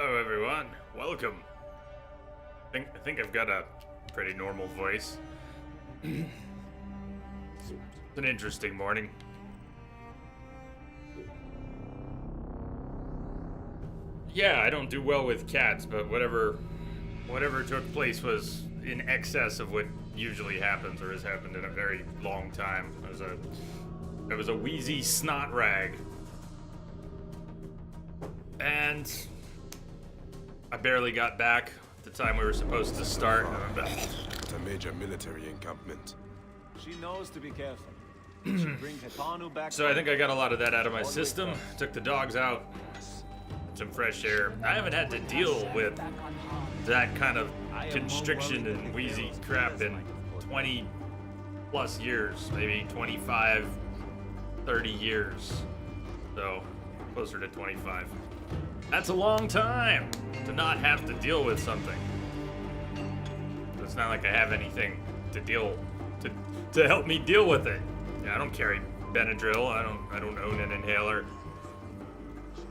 Hello, everyone. Welcome. I think I've got a pretty normal voice. It's an interesting morning. Yeah, I don't do well with cats, but whatever took place was in excess of what usually happens or has happened in a very long time. It was a wheezy snot rag. And I barely got back at the time we were supposed to start. At a major military encampment. She knows to be careful. She brings Hetanu back. So I think I got a lot of that out of my system. Took the dogs out, some fresh air. I haven't had to deal with that kind of constriction and wheezy crap in 20 plus years, maybe 25, 30 years. So closer to 25. That's a long time to not have to deal with something. It's not like I have anything to help me deal with it. Yeah, I don't carry Benadryl. I don't own an inhaler.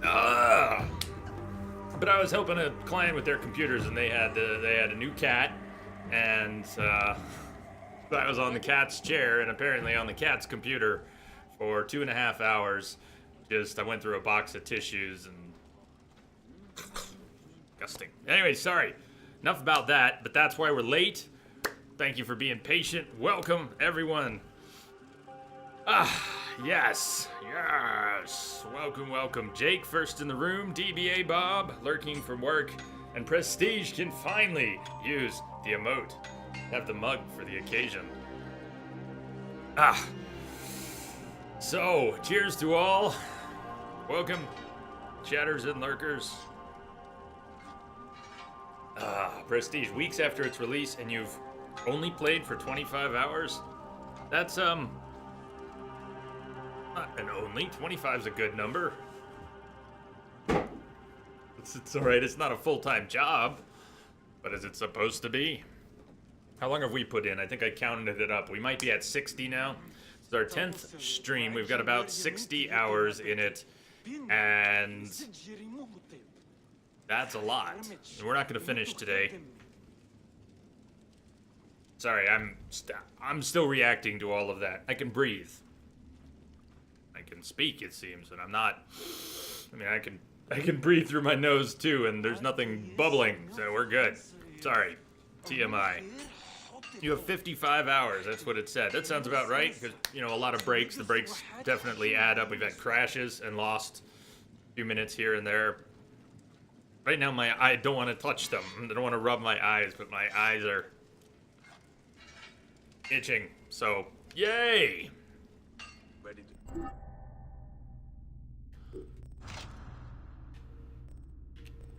But I was helping a client with their computers, and they had a new cat, and I was on the cat's chair, and apparently on the cat's computer for 2.5 hours. I went through a box of tissues and disgusting. Anyway, sorry. Enough about that, but that's why we're late. Thank you for being patient. Welcome, everyone. Yes. Welcome. Jake, first in the room. DBA Bob, lurking from work. And Prestige can finally use the emote. Have the mug for the occasion. So, cheers to all. Welcome, chatters and lurkers. Prestige, weeks after its release, and you've only played for 25 hours? That's, not an only. 25's a good number. It's alright, it's not a full-time job. But is it supposed to be? How long have we put in? I think I counted it up. We might be at 60 now. It's our 10th stream. We've got about 60 hours in it. And that's a lot. And we're not going to finish today. Sorry, I'm still reacting to all of that. I can breathe. I can speak, it seems, and I'm not. I mean, I can breathe through my nose too, and there's nothing bubbling, so we're good. Sorry, TMI. You have 55 hours, that's what it said. That sounds about right, because, a lot of breaks. The breaks definitely add up. We've had crashes and lost a few minutes here and there. Right now, I don't want to touch them. I don't want to rub my eyes, but my eyes are itching. So, yay! Ready to...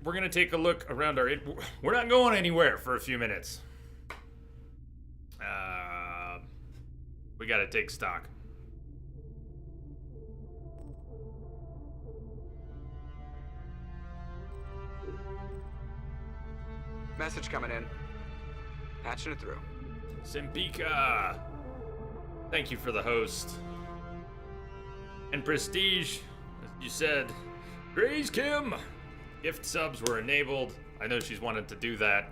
We're going to take a look around our... We're not going anywhere for a few minutes. We got to take stock. Message coming in. Patching it through. Simpika! Thank you for the host. And Prestige, as you said, Grace Kim! Gift subs were enabled. I know she's wanted to do that.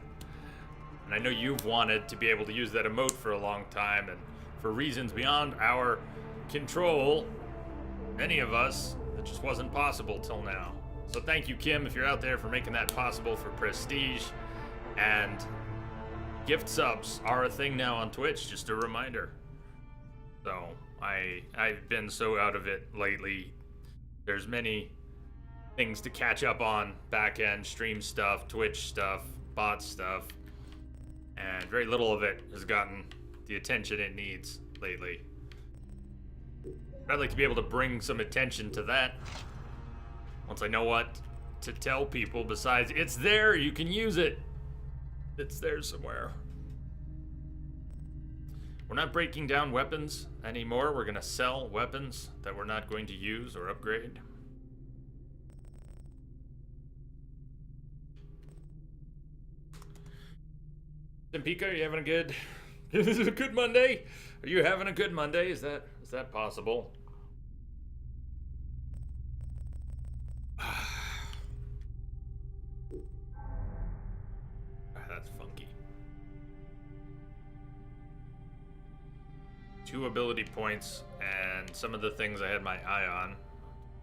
And I know you've wanted to be able to use that emote for a long time, and for reasons beyond our control, many of us, it just wasn't possible till now. So thank you, Kim, if you're out there, for making that possible for Prestige. And gift subs are a thing now on Twitch, just a reminder. So I've been so out of it lately. There's many things to catch up on, back-end stream stuff, Twitch stuff, bot stuff, and very little of it has gotten the attention it needs lately. I'd like to be able to bring some attention to that once I know what to tell people besides it's there, you can use it. It's there somewhere. We're not breaking down weapons anymore. We're gonna sell weapons that we're not going to use or upgrade. Simpika, are you having a good... This is a good Monday? Are you having a good Monday? Is that possible? 2 ability points, and some of the things I had my eye on.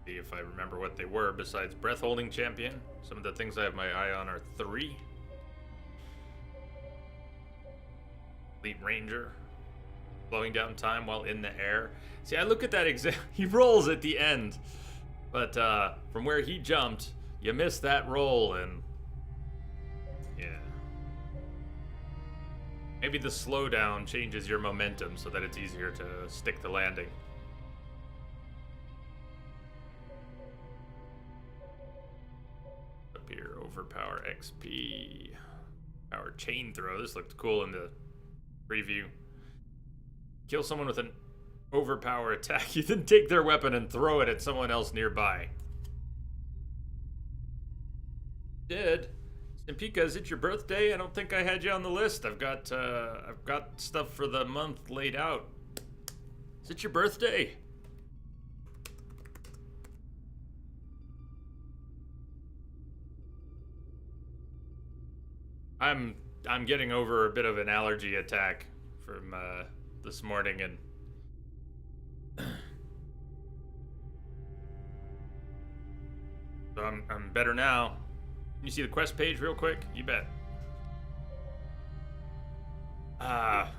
See if I remember what they were besides Breath Holding Champion. Some of the things I have my eye on are 3. Elite Ranger. Slowing down time while in the air. See, I look at that he rolls at the end. But from where he jumped, you missed that roll, and yeah. Maybe the slowdown changes your momentum so that it's easier to stick the landing. Up here, overpower XP. Power chain throw. This looked cool in the preview. Kill someone with an overpower attack. You then take their weapon and throw it at someone else nearby. Did. Simpika, is it your birthday? I don't think I had you on the list. I've got stuff for the month laid out. Is it your birthday? I'm getting over a bit of an allergy attack from this morning, and so I'm better now. Can you see the quest page real quick? You bet. Let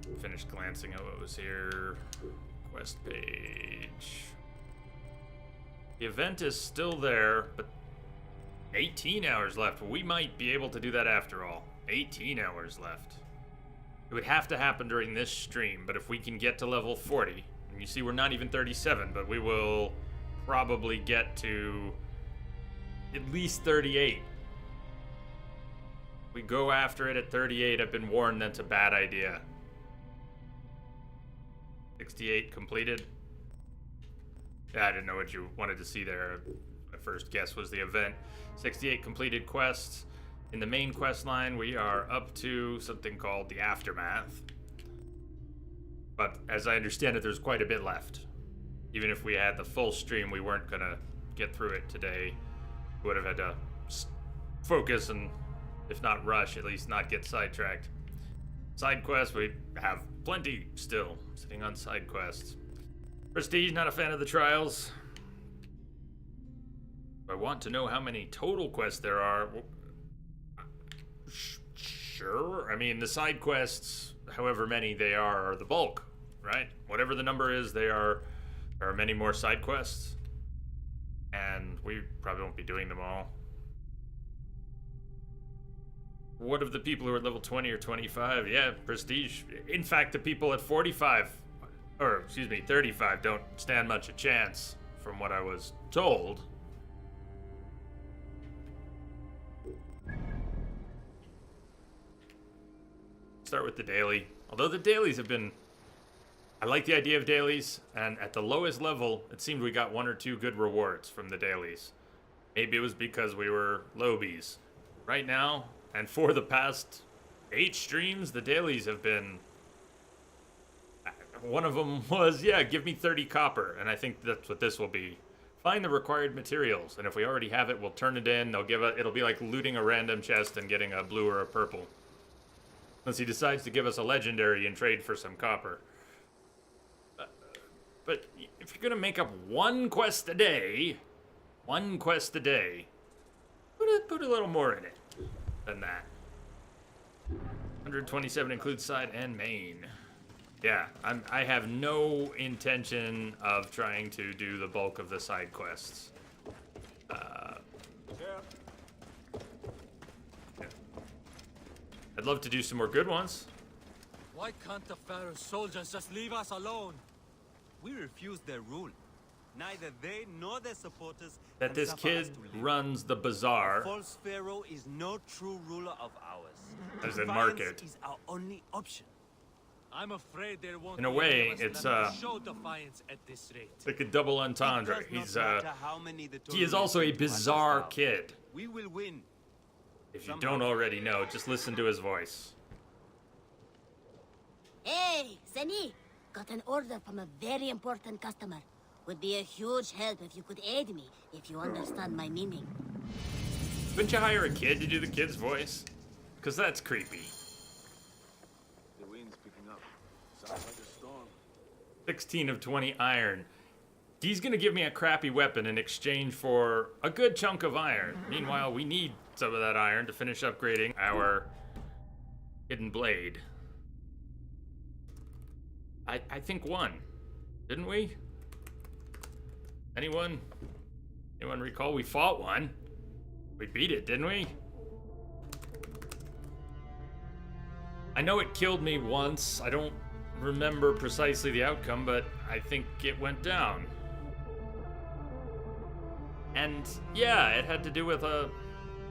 me finish glancing at what was here. Quest page. The event is still there, but 18 hours left. We might be able to do that after all. 18 hours left. It would have to happen during this stream, but if we can get to level 40, and you see we're not even 37, but we will probably get to at least 38. We go after it at 38. I've been warned that's a bad idea. 68 completed. Yeah, I didn't know what you wanted to see there. My first guess was the event. 68 completed quests. In the main quest line, we are up to something called the Aftermath. But as I understand it, there's quite a bit left. Even if we had the full stream, we weren't gonna get through it today. We would have had to focus and, if not rush, at least not get sidetracked. Side quests, we have plenty still, sitting on side quests. Prestige, not a fan of the trials. I want to know how many total quests there are. Sure. I mean, the side quests, however many they are the bulk, right? Whatever the number is, there are many more side quests. And we probably won't be doing them all. What of the people who are level 20 or 25? Yeah, Prestige. In fact, the people at 45, or excuse me, 35 don't stand much a chance, from what I was told. Start with the daily. Although the dailies have been... I like the idea of dailies, and at the lowest level, it seemed we got 1 or 2 good rewards from the dailies. Maybe it was because we were lowbies. Right now, and for the past 8 streams, the dailies have been... One of them was, yeah, give me 30 copper, and I think that's what this will be. Find the required materials, and if we already have it, we'll turn it in. They'll give it. It'll be like looting a random chest and getting a blue or a purple. Unless he decides to give us a legendary in trade for some copper. But if you're gonna make up 1 quest a day, put a little more in it than that. 127 includes side and main. Yeah, I have no intention of trying to do the bulk of the side quests. I'd love to do some more good ones. Why can't the Pharaoh's soldiers just leave us alone? We refuse their rule. Neither they nor their supporters That can this suffer kid us to live. runs the bazaar. False Pharaoh is no true ruler of ours. As in Defiance market. is our only option. I'm afraid there won't In a be way, any of us it's, that will show defiance at this rate. Like a double entendre. It does He's not matter how many the he is also a Tories bizarre understand. kid. We will win. If you don't already know, just listen to his voice. Hey, Zeni! Got an order from a very important customer. Would be a huge help if you could aid me, if you understand my meaning. Couldn't you hire a kid to do the kid's voice? Because that's creepy. The wind's picking up. 16 of 20 iron. He's gonna give me a crappy weapon in exchange for a good chunk of iron. Meanwhile, we need some of that iron to finish upgrading our hidden blade. I think one, didn't we? Anyone recall? We fought one. We beat it, didn't we? I know it killed me once. I don't remember precisely the outcome, but I think it went down. And yeah, it had to do with I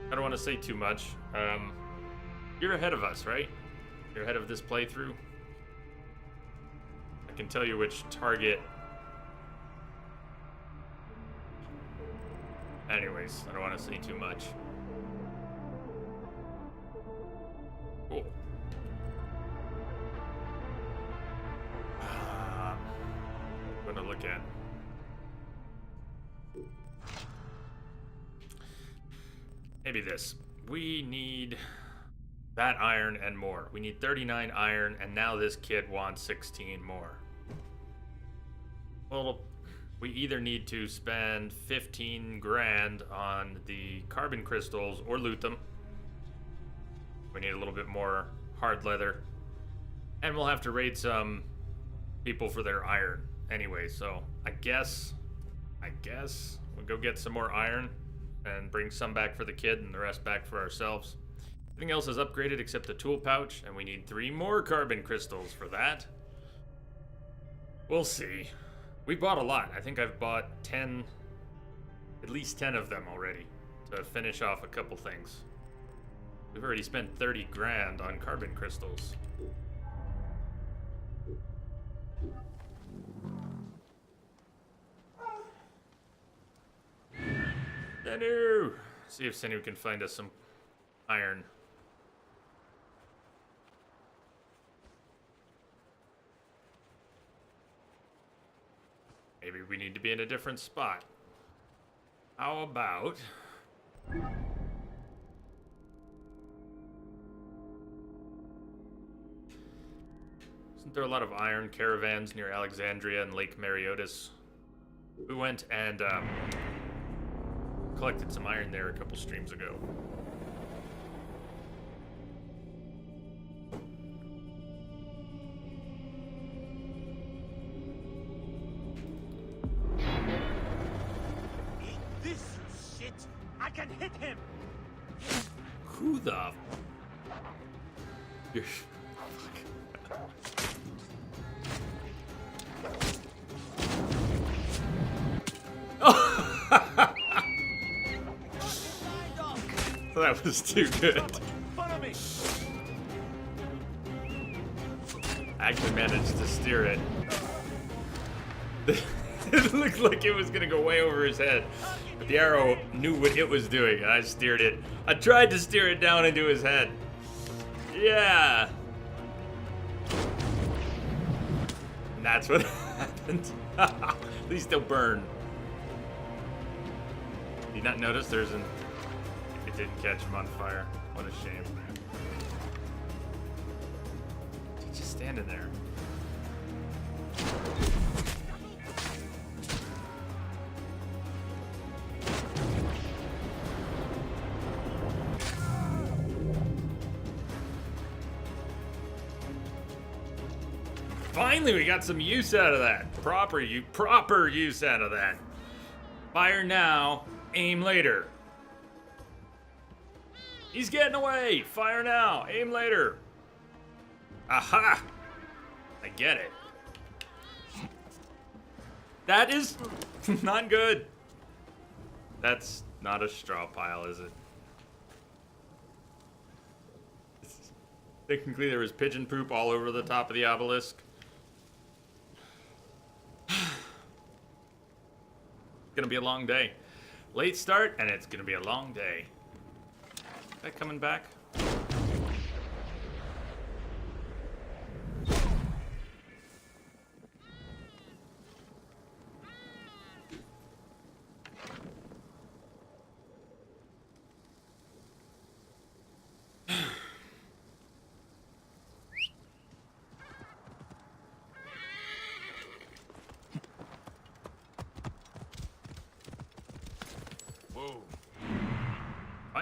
don't want to say too much. You're ahead of us, right? You're ahead of this playthrough. I can tell you which target. Anyways, I don't want to say too much. Cool. I'm gonna look at. Maybe this. We need that iron and more. We need 39 iron, and now this kid wants 16 more. Well, we either need to spend 15 grand on the carbon crystals or loot them. We need a little bit more hard leather. And we'll have to raid some people for their iron anyway, so I guess we'll go get some more iron and bring some back for the kid and the rest back for ourselves. Everything else is upgraded except the tool pouch, and we need 3 more carbon crystals for that. We'll see. We bought a lot. I think I've bought at least 10 of them already to finish off a couple things. We've already spent 30 grand on carbon crystals. Senu! See if Senu can find us some iron. Maybe we need to be in a different spot. How about... Isn't there a lot of iron caravans near Alexandria and Lake Mariotis? We went and collected some iron there a couple streams ago. This shit! I can hit him! Who the... You're... That was too good. Follow me! I actually managed to steer it. It looked like it was gonna go way over his head, but the arrow knew what it was doing, and I steered it. I tried to steer it down into his head. Yeah. And that's what happened. At least they'll burn. Did you not notice there's an... It didn't catch him on fire. What a shame. He's just standing there. Finally, we got some use out of that. Proper use out of that. Fire now, aim later. He's getting away. Fire now, aim later. Aha! I get it. That is not good. That's not a straw pile, is it? Technically, there was pigeon poop all over the top of the obelisk. It's gonna be a long day. Late start, and it's gonna be a long day. Is that coming back?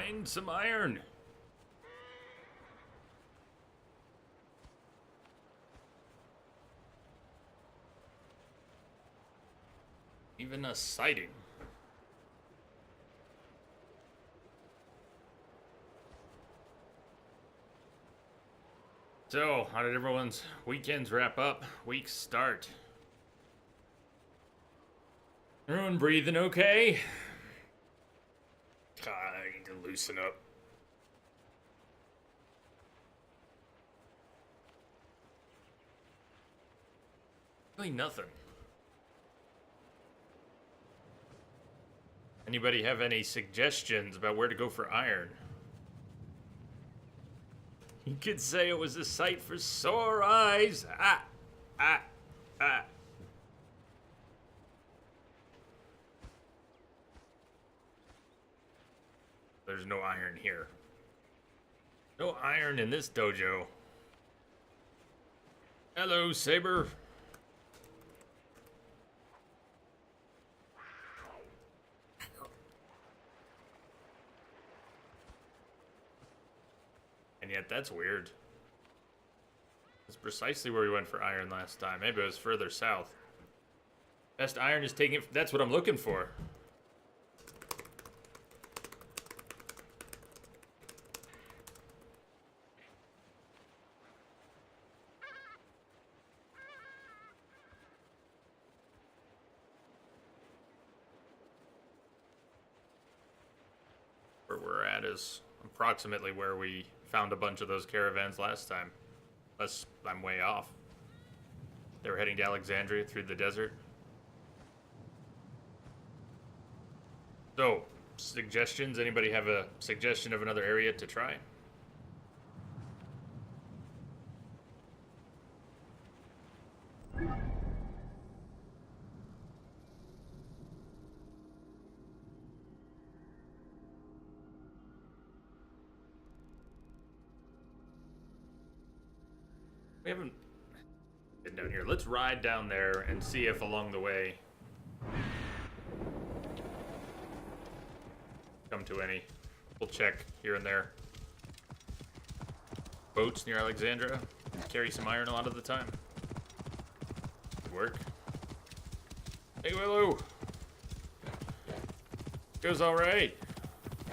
find some iron. Even a sighting. So, how did everyone's weekends wrap up? Weeks start. Everyone breathing okay? God, I need to loosen up. Really nothing. Anybody have any suggestions about where to go for iron? You could say it was a sight for sore eyes. Ah. There's no iron here. No iron in this dojo. Hello, Saber. And yet that's weird. That's precisely where we went for iron last time. Maybe it was further south. Best iron is taking... That's what I'm looking for. Where we're at is approximately where we found a bunch of those caravans last time. Unless I'm way off. They were heading to Alexandria through the desert. So, suggestions? Anybody have a suggestion of another area to try? We haven't been down here. Let's ride down there and see if along the way come to any. We'll check here and there. Boats near Alexandria carry some iron a lot of the time. Good work. Hey, Willow. Goes all right.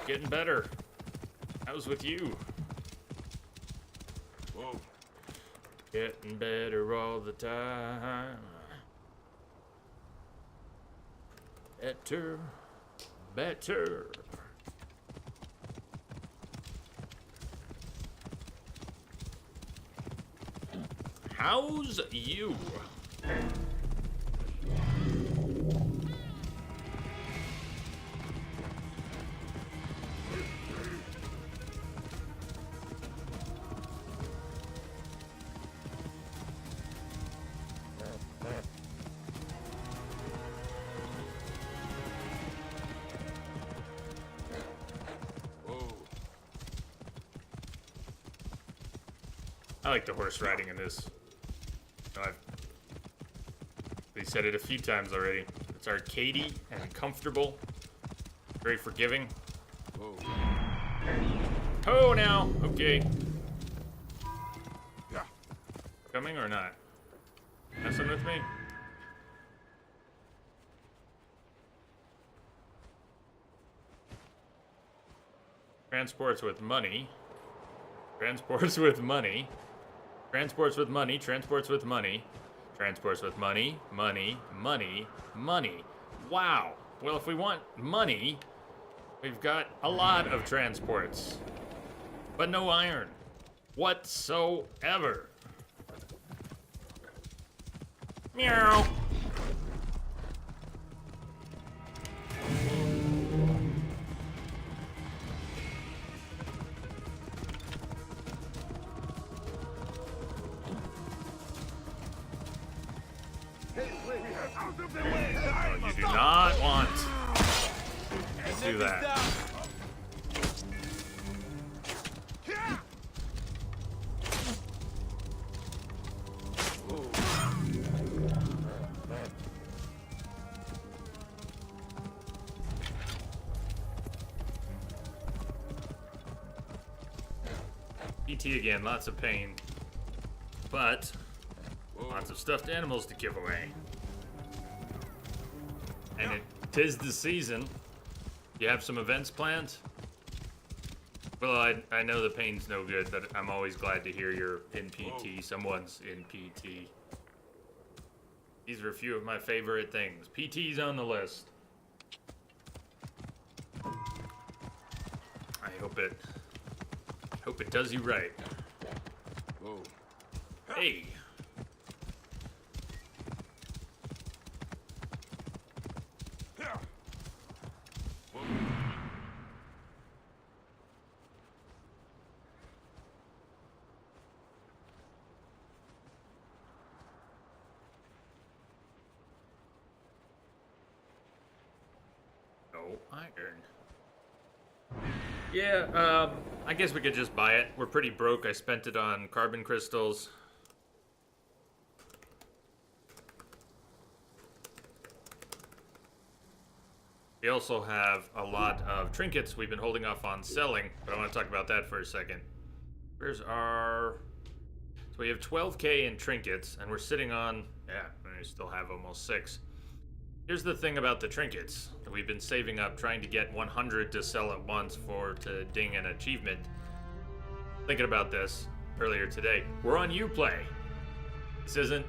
Getting better. How's with you? Whoa. Getting better all the time. Better. How's you? I like the horse riding in this. They said it a few times already. It's arcadey and comfortable. Very forgiving. Whoa. Oh, now. Okay. Yeah. Coming or not? Messing with me? Transports with money. Transports with money. Transports with money. Transports with money. Transports with money. Money. Money. Money. Wow. Well, if we want money, we've got a lot of transports. But no iron. Whatsoever. Meow. You do not want to do that. PT again, lots of pain. But lots of stuffed animals to give away. And it tis the season. You have some events planned? Well, I know the pain's no good, but I'm always glad to hear you're in PT. Someone's in PT. These are a few of my favorite things. PT's on the list. I hope it does you right. Whoa. Hey. No iron. Yeah, I guess we could just buy it. We're pretty broke. I spent it on carbon crystals. We also have a lot of trinkets we've been holding off on selling, but I want to talk about that for a second. Where's our... So we have 12K in trinkets, and we're sitting on... Yeah, we still have almost 6. Here's the thing about the trinkets. We've been saving up, trying to get 100 to sell at once to ding an achievement. Thinking about this earlier today. We're on Uplay. This isn't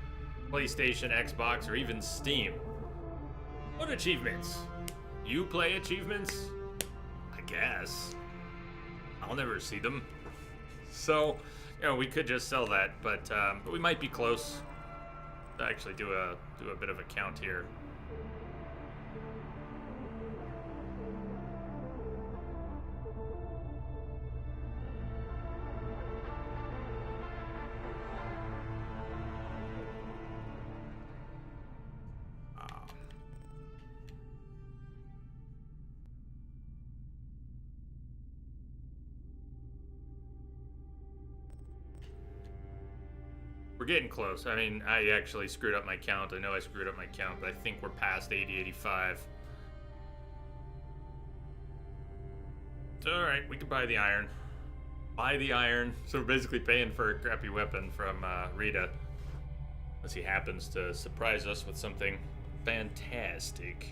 PlayStation, Xbox, or even Steam. What achievements? Uplay achievements? I guess. I'll never see them. So, we could just sell that, but we might be close to actually do a bit of a count here. We're getting close. I mean, I actually screwed up my count. I know I screwed up my count, but I think we're past 80, 85. It's alright, we can buy the iron. Buy the iron. So we're basically paying for a crappy weapon from Rita. Unless he happens to surprise us with something fantastic.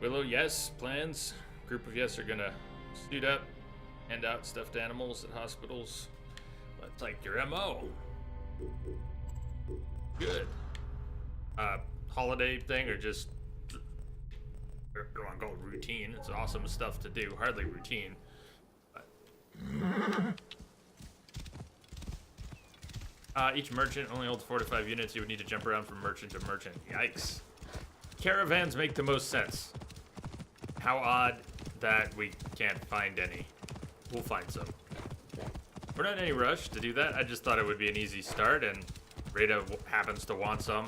Willow, yes. Plans. Group of yes are gonna suit up, hand out stuffed animals at hospitals. That's like your MO. Good. Holiday thing or just you want to go routine? It's awesome stuff to do. Hardly routine. But... each merchant only holds 4 to 5 units. You would need to jump around from merchant to merchant. Yikes. Caravans make the most sense. How odd that we can't find any. We'll find some. We're not in any rush to do that. I just thought it would be an easy start, and Rita happens to want some.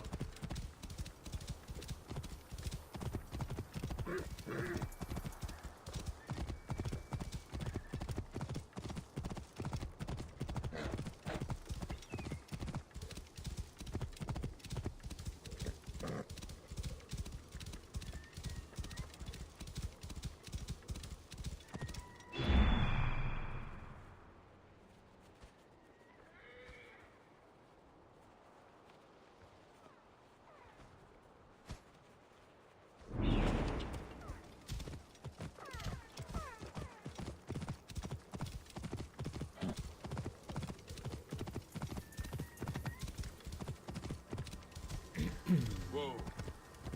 Whoa.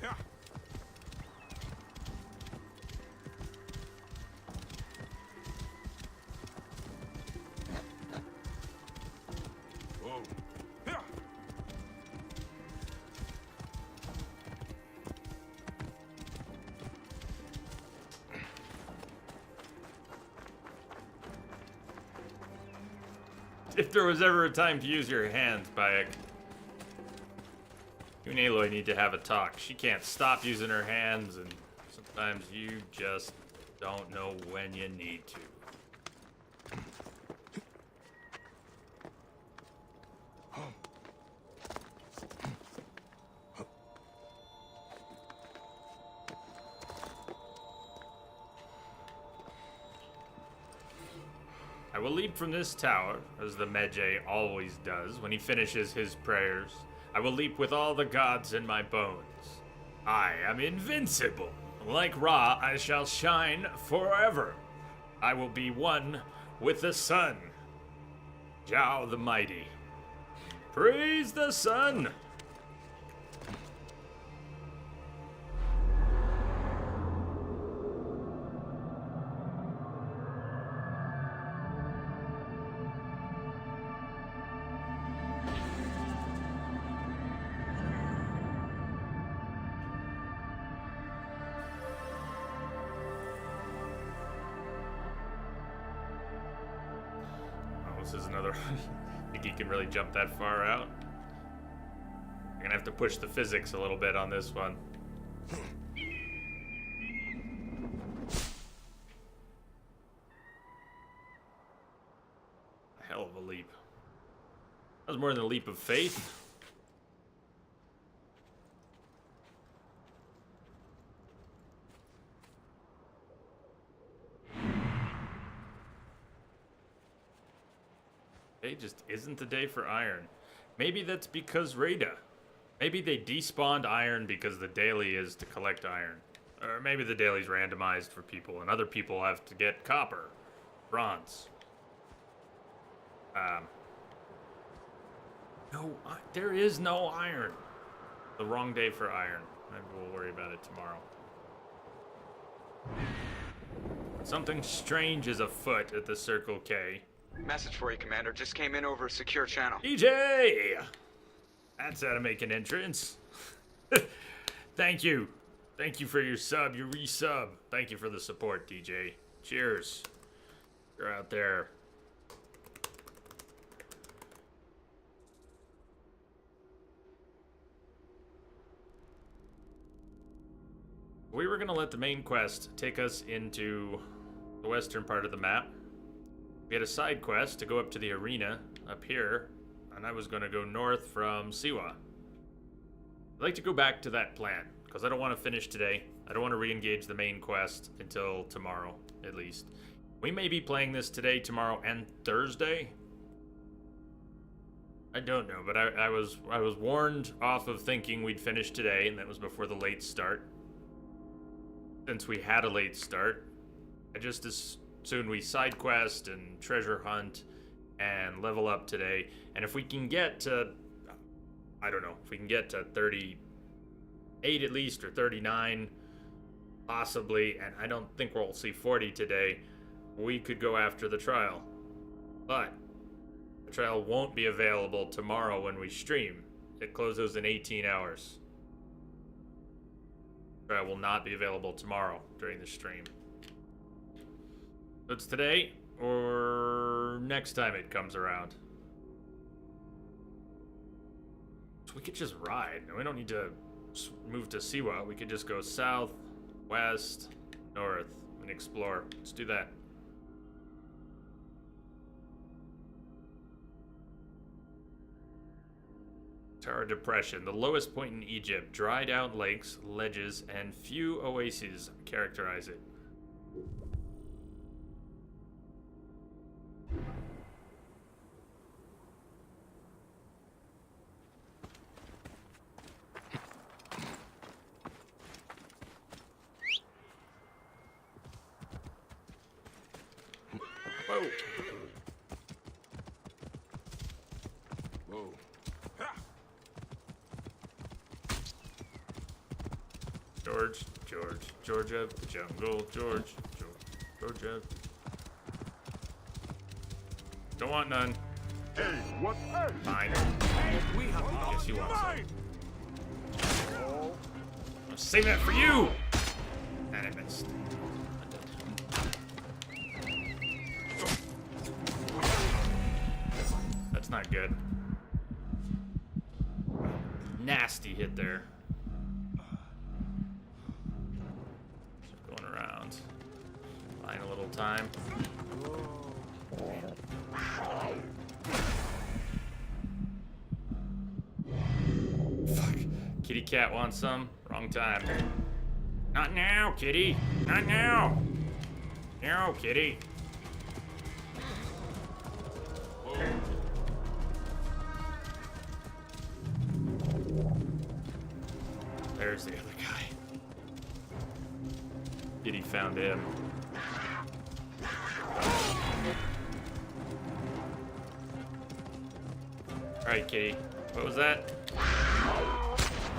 Yeah. Whoa. Yeah. If there was ever a time to use your hands, Bayek, you and Aloy need to have a talk. She can't stop using her hands, and sometimes you just don't know when you need to. I will leap from this tower, as the Medjay always does when he finishes his prayers. I will leap with all the gods in my bones. I am invincible. Like Ra, I shall shine forever. I will be one with the sun. Zhao the Mighty. Praise the sun! This is another. Think he can really jump that far out? You're gonna have to push the physics a little bit on this one. A hell of a leap. That was more than a leap of faith. Today just isn't the day for iron. Maybe that's because Rada. Maybe they despawned iron because the daily is to collect iron. Or maybe the daily's randomized for people and other people have to get copper, bronze. No, there is no iron. The wrong day for iron. Maybe we'll worry about it tomorrow. Something strange is afoot at the Circle K. Message for you, Commander. Just came in over a secure channel. DJ! That's how to make an entrance. Thank you. Thank you for your sub, your resub. Thank you for the support, DJ. Cheers. You're out there. We were going to let the main quest take us into the western part of the map. We had a side quest to go up to the arena up here, and I was going to go north from Siwa. I'd like to go back to that plan, because I don't want to finish today. I don't want to re-engage the main quest until tomorrow, at least. We may be playing this today, tomorrow, and Thursday. I don't know, but I was warned off of thinking we'd finish today, and that was before the late start. Since we had a late start, I just as soon we side quest and treasure hunt and level up today. And if we can get to, I don't know, if we can get to 38 at least, or 39, possibly, and I don't think we'll see 40 today, we could go after the trial. But the trial won't be available tomorrow when we stream. It closes in 18 hours. The trial will not be available tomorrow during the stream. So it's today or next time it comes around. So we could just ride. We don't need to move to Siwa. We could just go south, west, north, and explore. Let's do that. Tara Depression, the lowest point in Egypt. Dried out lakes, ledges, and few oases characterize it. Whoa. Whoa. George of the jungle, George of. Don't want none. Hey, what? Hey, Fine. We have I guess you want mine! some. I'm saving that for you! And I missed. That's not good. Nasty hit there. Just going around. Buying a little time. Fuck. Kitty cat wants some. Wrong time. Not now, kitty. Not now. No, kitty. Where's the other guy? Kitty found him. Alright, Kitty. What was that?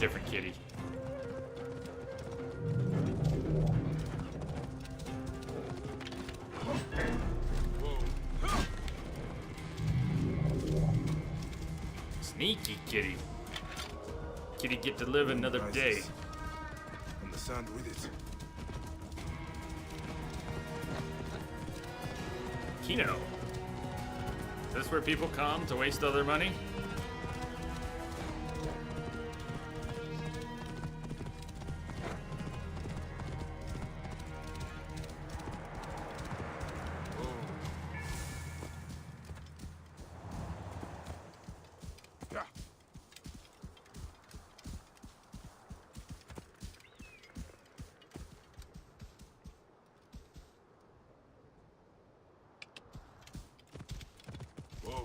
Different Kitty. Sneaky Kitty. Kitty get to live another day. And the sand with it. Kino. Is this where people come to waste all their money? Yeah. Whoa.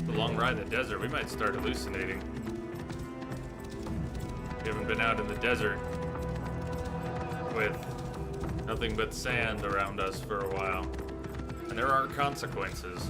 The long ride in the desert, we might start hallucinating. We haven't been out in the desert with nothing but sand around us for a while. And there are consequences.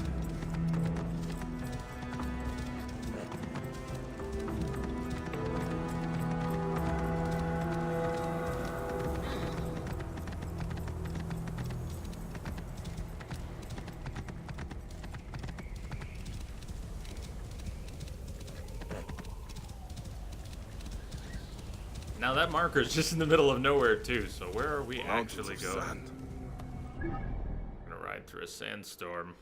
Now that marker is just in the middle of nowhere too, so where are we actually Mountains of going? sand. I'm gonna ride through a sandstorm.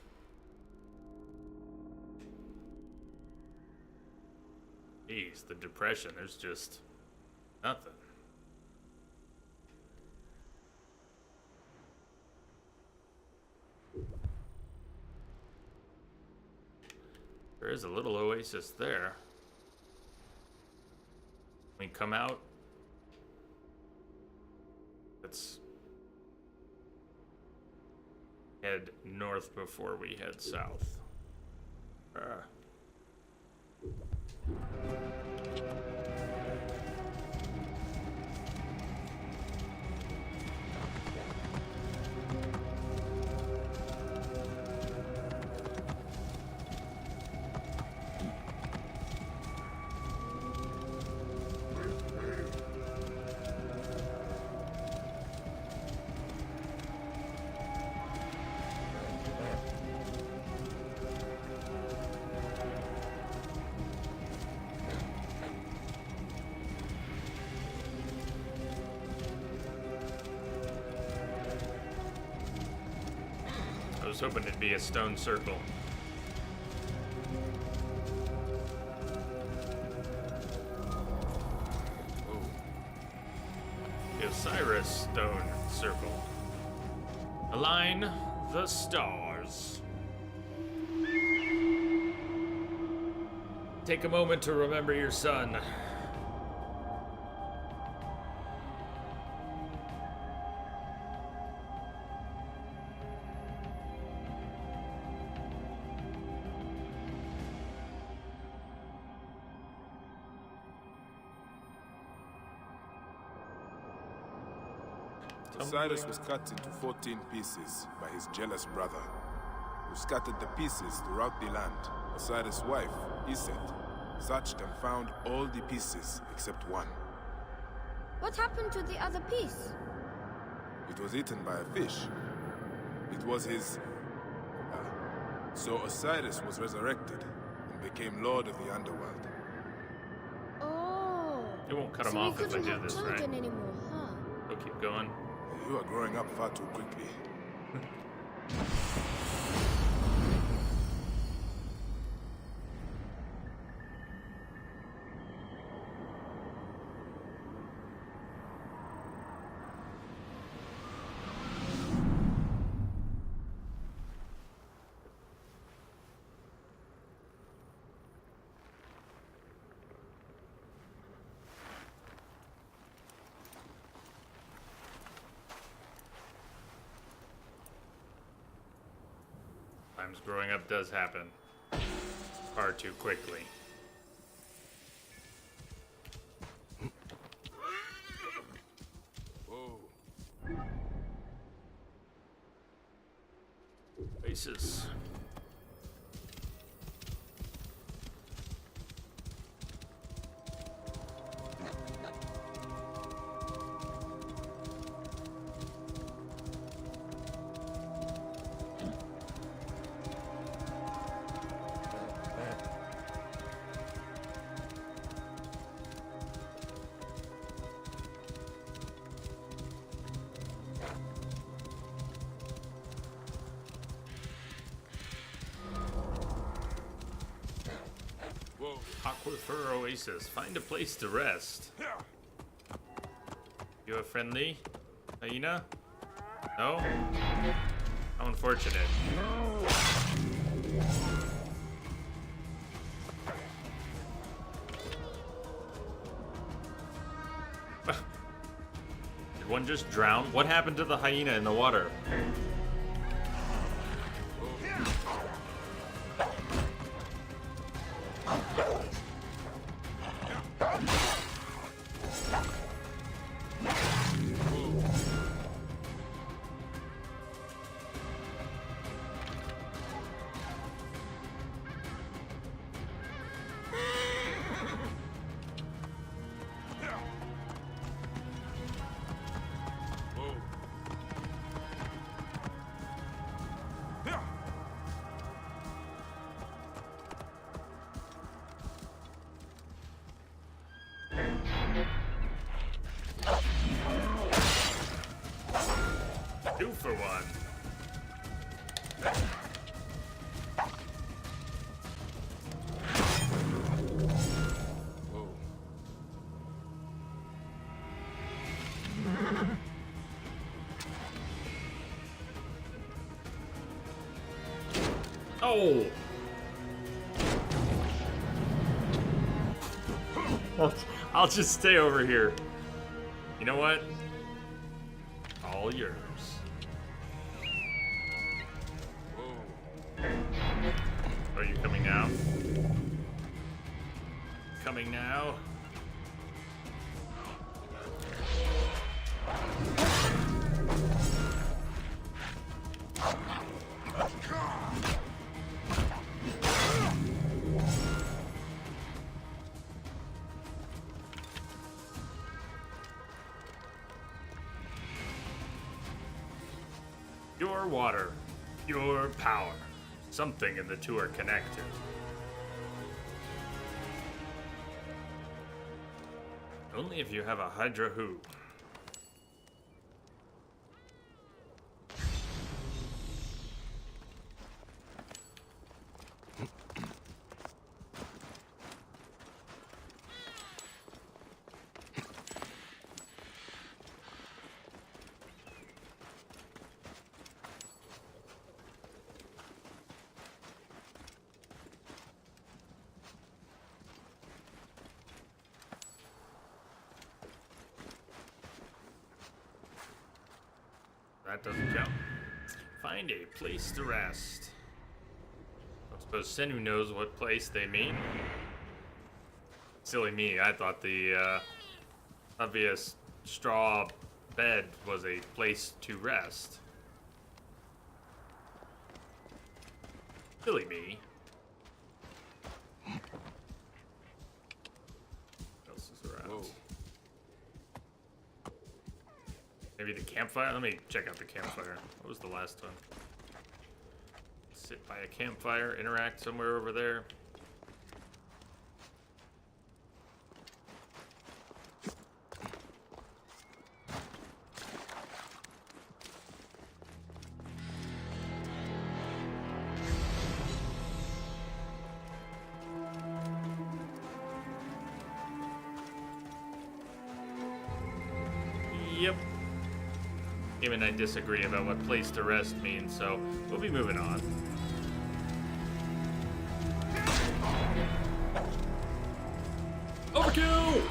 Jeez, the depression, there's just nothing. There is a little oasis there. We come out. Let's head north before we head south. I was hoping it'd be a stone circle. Ooh. The Osiris stone circle. Align the stars. Take a moment to remember your son. Osiris was cut into 14 pieces by his jealous brother, who scattered the pieces throughout the land. Osiris' wife, Iset, searched and found all the pieces except one. What happened to the other piece? It was eaten by a fish. It was his So Osiris was resurrected and became Lord of the Underworld. Oh. It won't cut him So off we if I couldn't do have this, children right? anymore, huh? We'll keep going. You are growing up far too quickly. Times growing up does happen. Far too quickly. Whoa. Oasis. Whoa. Aquifer Oasis. Find a place to rest. You a friendly hyena? No? How unfortunate. Did one just drown? What happened to the hyena in the water? Two for one. Whoa. Oh! I'll just stay over here. You know what? All yours. Whoa. Are you coming now? Coming now? Pure water, pure power. Something in the two are connected. Only if you have a Hydra who. That doesn't count. Find a place to rest. I suppose Senu knows what place they mean. Silly me, I thought the obvious straw bed was a place to rest. Silly me. What else is around? Whoa. Maybe the campfire? Let me check out the campfire. What was the last one? Let's Sit by a campfire, interact somewhere over there. Yep. Him and I disagree about what place to rest means, so we'll be moving on. Overkill!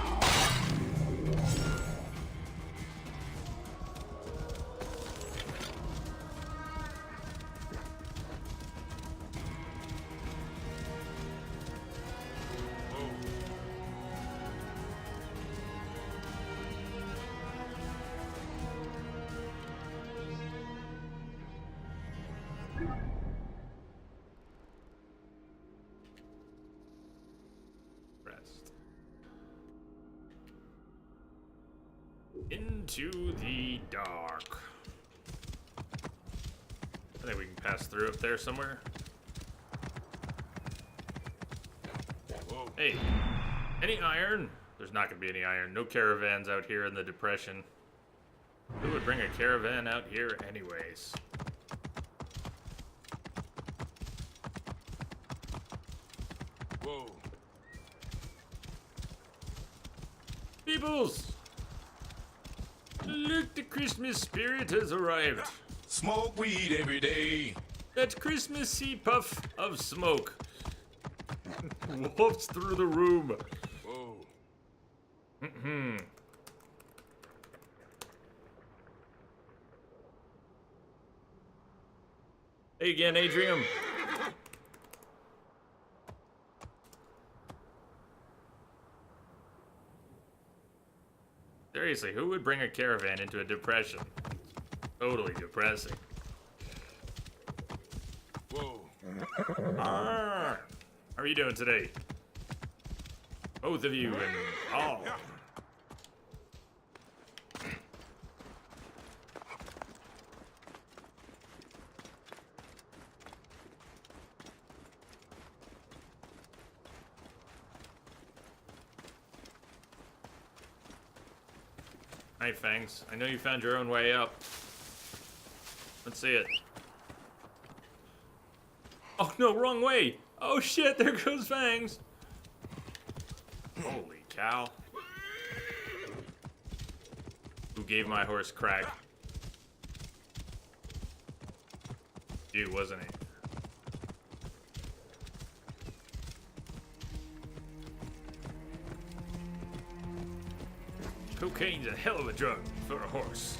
Rest. Into the dark. I think we can pass through up there somewhere. Hey, any iron? There's not gonna be any iron. No caravans out here in the depression. Who would bring a caravan out here anyways? Whoa. Peoples! Look, the Christmas spirit has arrived. Smoke weed every day. That Christmassy puff of smoke wafts through the room. Whoa. Hey again, Adrian. Seriously, who would bring a caravan into a depression? Totally depressing. Whoa. How are you doing today? Both of you and all. Hey, Fangs. I know you found your own way up. Let's see it. Oh, no, wrong way. Oh, shit, there goes Fangs. Holy cow. Who gave my horse crack? You, wasn't he? Cocaine's a hell of a drug for a horse.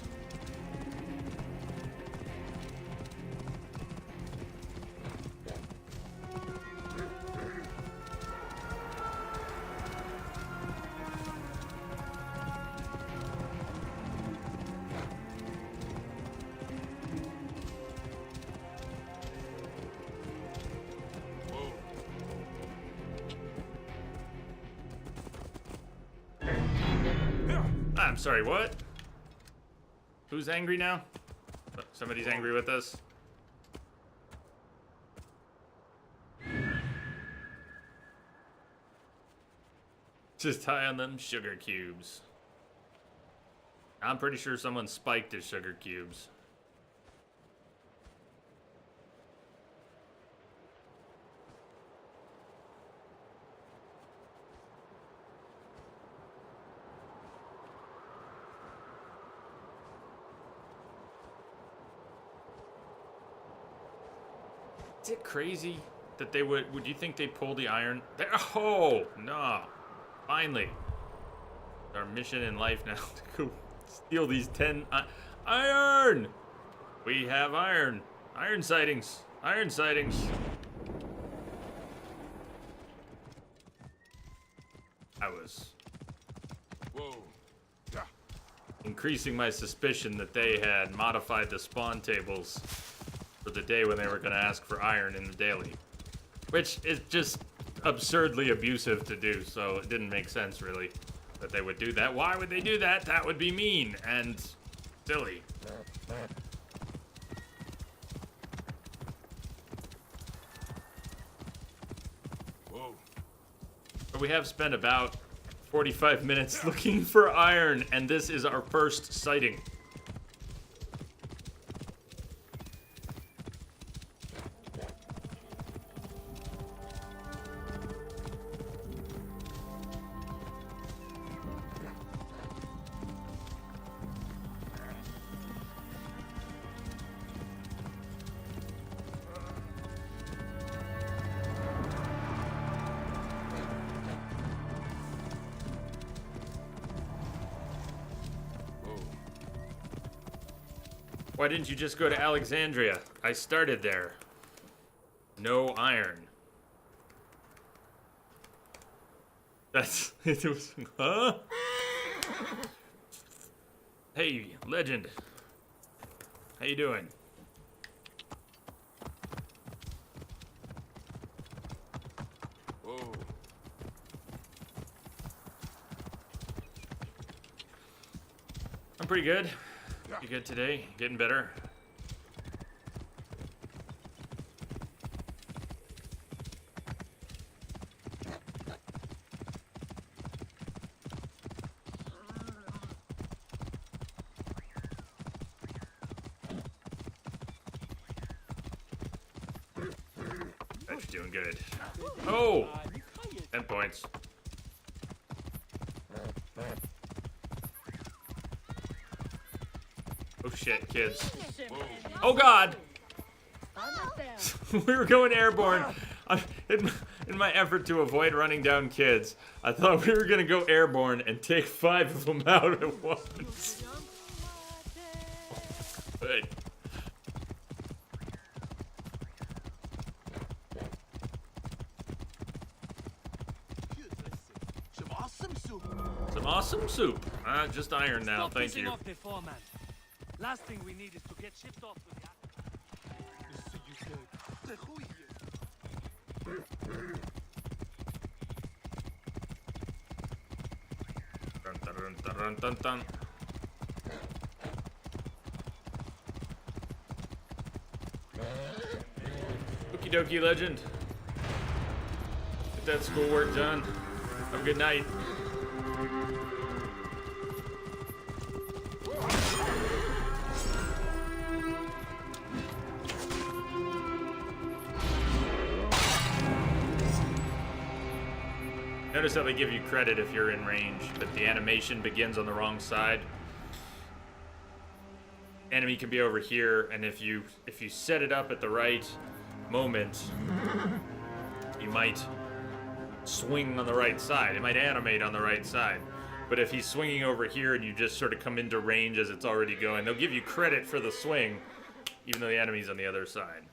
I'm sorry, what? Who's angry now? Somebody's angry with us? Just high on them sugar cubes. I'm pretty sure someone spiked his sugar cubes. Is it crazy that they would you think they pull the iron? Oh, no. Finally. Our mission in life now to go steal these 10 iron. We have iron. Iron sightings. Iron sightings. I was increasing my suspicion that they had modified the spawn tables for the day when they were going to ask for iron in the daily, which is just absurdly abusive to do, so it didn't make sense really that they would do that. Why would they do that? That would be mean and silly. we have spent about 45 minutes looking for iron, and this is our first sighting. Why didn't you just go to Alexandria? I started there. No iron. That's... it was... Huh? Hey, Legend. How you doing? Whoa. I'm pretty good. You good today? Getting better? Bet you're doing good. Oh! 10 points. Oh shit, kids. Oh god! We were going airborne. In my effort to avoid running down kids, I thought we were gonna go airborne and take 5 of them out at once. Hey. Some awesome soup. Just iron now, Stop thank pissing you. off the foreman. Last thing we need is to get shipped off to the... Dun, dun, dun, dun, dun, dun. Okie dokie, Legend. Get that schoolwork done. Have a good night. Notice how they give you credit if you're in range, but the animation begins on the wrong side. Enemy can be over here, and if you set it up at the right moment, you might swing on the right side. It might animate on the right side. But if he's swinging over here and you just sort of come into range as it's already going, they'll give you credit for the swing, even though the enemy's on the other side.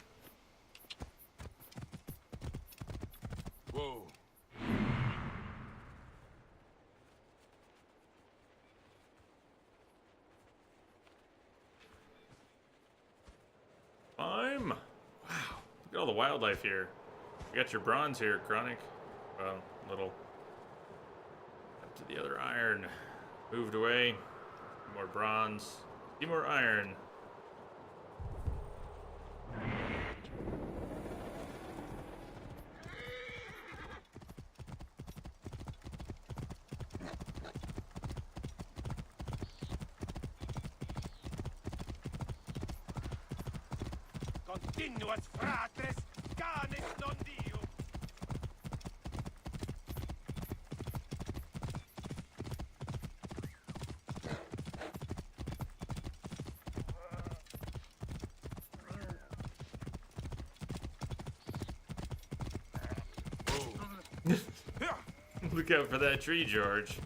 Whoa. Wow, look at all the wildlife here. You got your bronze here, Chronic. Well, little up to the other iron. Moved away. More bronze. See more iron. Continuas fratres, canis non Dio. Look out for that tree, George.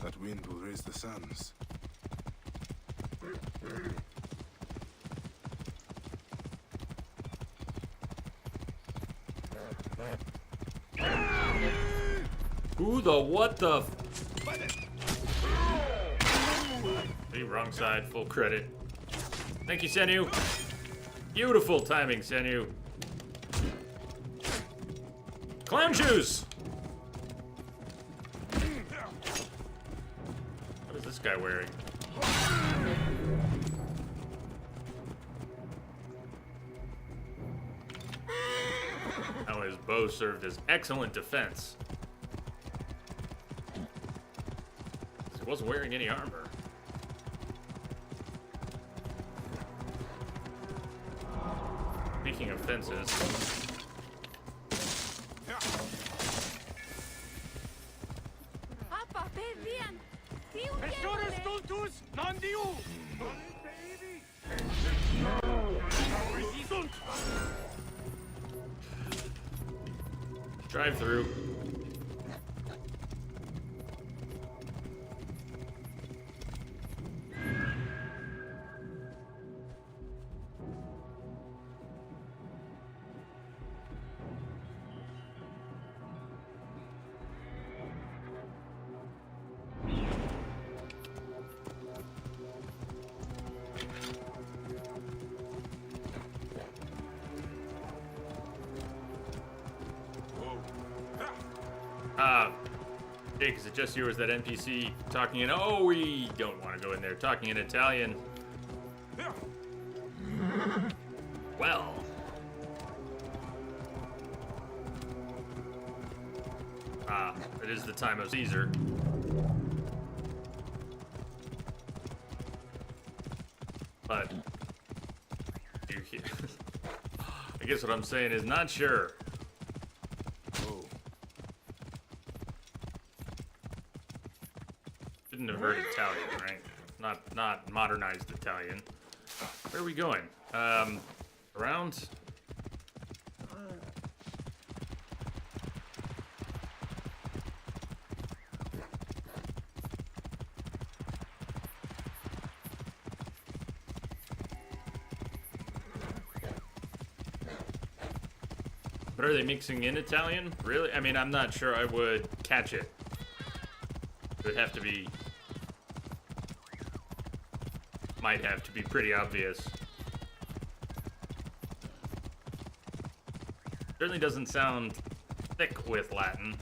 That wind will raise the suns. Who the what the? Hey, wrong side. Full credit. Thank you, Senu. Beautiful timing, Senu. Clown shoes. What is this guy wearing? How his bow served as excellent defense. He wasn't wearing any armor. Speaking of fences. Pastores stultus non diu! Drive through. Jake, is it just you or is that NPC talking in... Oh, we don't want to go in there. Talking in Italian. Well. It is the time of Caesar. But... I guess what I'm saying is not sure. Shouldn't have heard Italian, right? Not modernized Italian. Where are we going? Around? But are they mixing in Italian? Really? I mean, I'm not sure I would catch it. It would have to be... Might have to be pretty obvious. Certainly doesn't sound thick with Latin.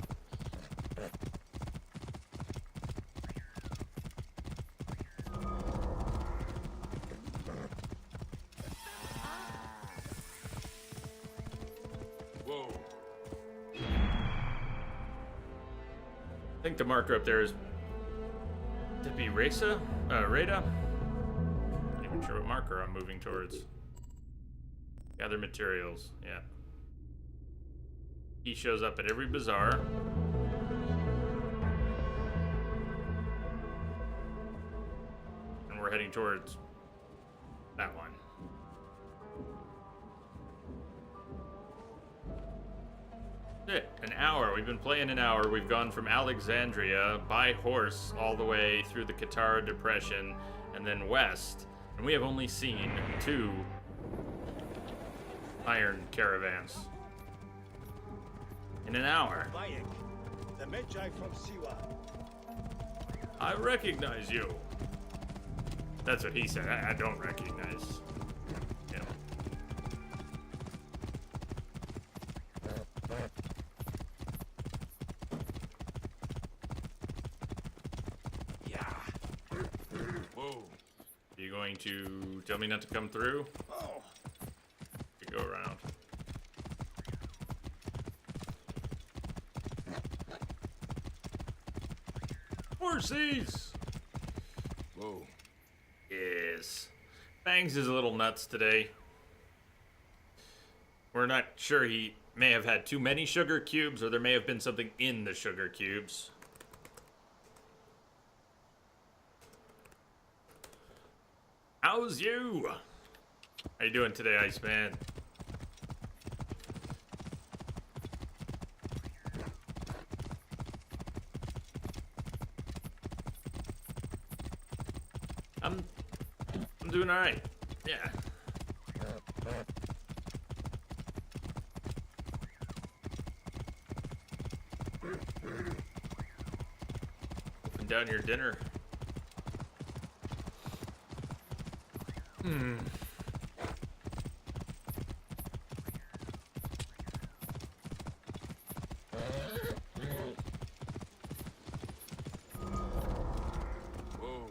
Whoa. I think the marker up there is... Could it be Rada? Not even sure what marker I'm moving towards. Gather materials, yeah. He shows up at every bazaar. And we're heading towards that one. An hour. We've been playing an hour. We've gone from Alexandria by horse all the way through the Katara Depression and then west. And we have only seen 2 iron caravans in an hour. Bayek, the Medjay from Siwa. I recognize you. That's what he said. I don't recognize him. Whoa. Are you going to tell me not to come through? Oh, You go around. Horsies! Whoa. Yes. Fangs is a little nuts today. We're not sure, he may have had too many sugar cubes, or there may have been something in the sugar cubes. How's you? How you doing today, Iceman? I'm doing all right. Yeah. Open down your dinner. Whoa.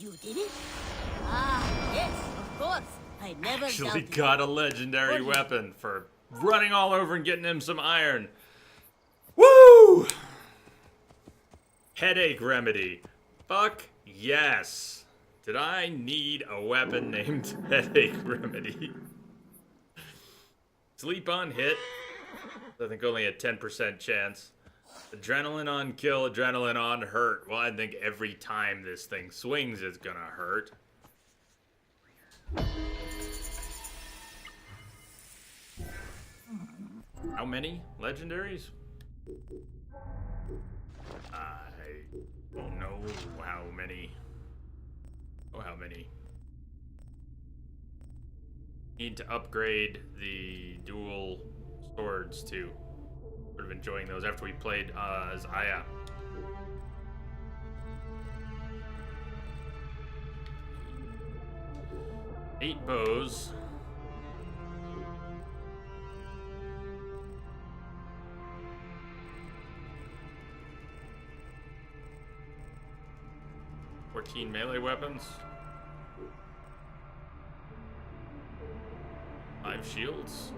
You did it? Ah, yes, of course. I never Actually doubted got a legendary weapon for running all over and getting him some iron. Woo! Headache remedy. Fuck yes. Did I need a weapon named Headache Remedy? Sleep on hit. I think only a 10% chance. Adrenaline on kill, adrenaline on hurt. Well, I think every time this thing swings, it's gonna hurt. How many legendaries? I don't know how many. Oh, how many? Need to upgrade the dual swords too. Sort of enjoying those after we played as Aya. Eight bows. Melee weapons. 5 shields.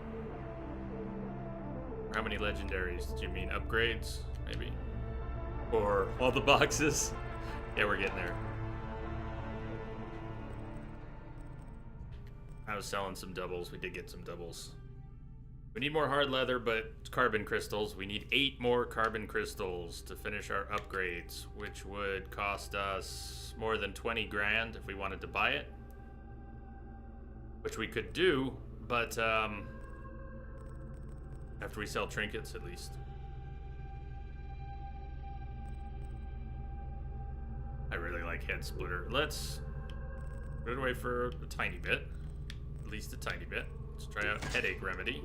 How many legendaries? Did you mean upgrades? Maybe. Or all the boxes? Yeah, we're getting there. I was selling some doubles. We did get some doubles. We need more hard leather, but carbon crystals. We need 8 more carbon crystals to finish our upgrades, which would cost us more than 20 grand if we wanted to buy it. Which we could do, but after we sell trinkets, at least. I really like Head Splitter. Let's put it away for a tiny bit. At least a tiny bit. Let's try out Headache Remedy.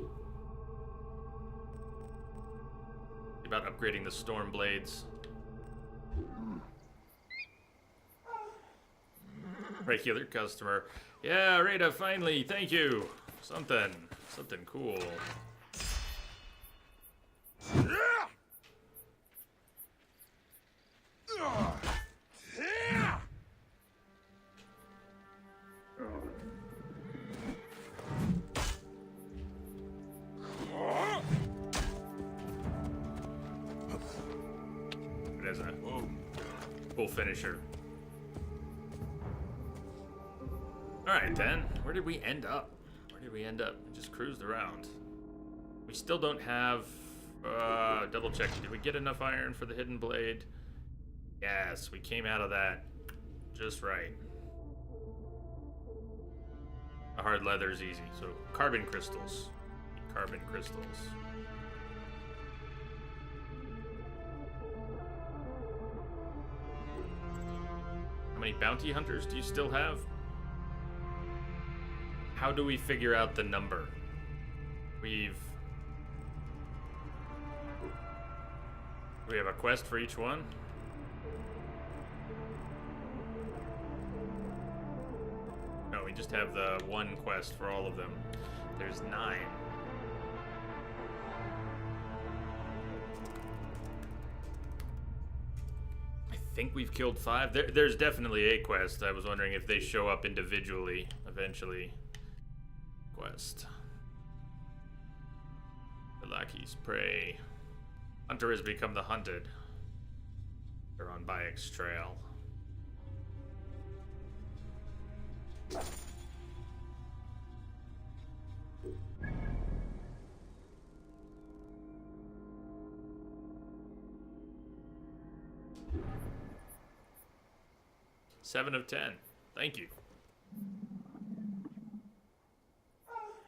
About upgrading the Storm Blades. Regular customer. Yeah, Rada, finally, thank you. Something cool. It has a cool finisher. Alright then, where did we end up? We just cruised around. We still don't have, double check. Did we get enough iron for the hidden blade? Yes, we came out of that just right. The hard leather is easy, so carbon crystals. Carbon crystals. How many bounty hunters do you still have? How do we figure out the number? We have a quest for each one? No, we just have the one quest for all of them. There's 9. I think we've killed 5. There's definitely a quest. I was wondering if they show up individually eventually. Quest. Velaki's prey. Hunter has become the hunted. They're on Bayek's trail. Seven of 10. Thank you.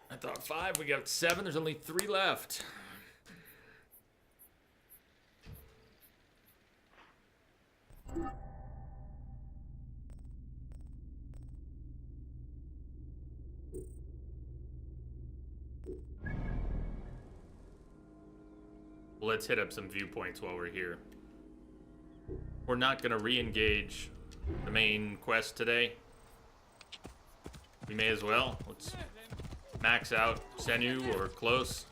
I thought 5, we got 7, there's only 3 left. Let's hit up some viewpoints while we're here. We're not gonna re-engage the main quest today. We may as well. Let's max out Senu or close.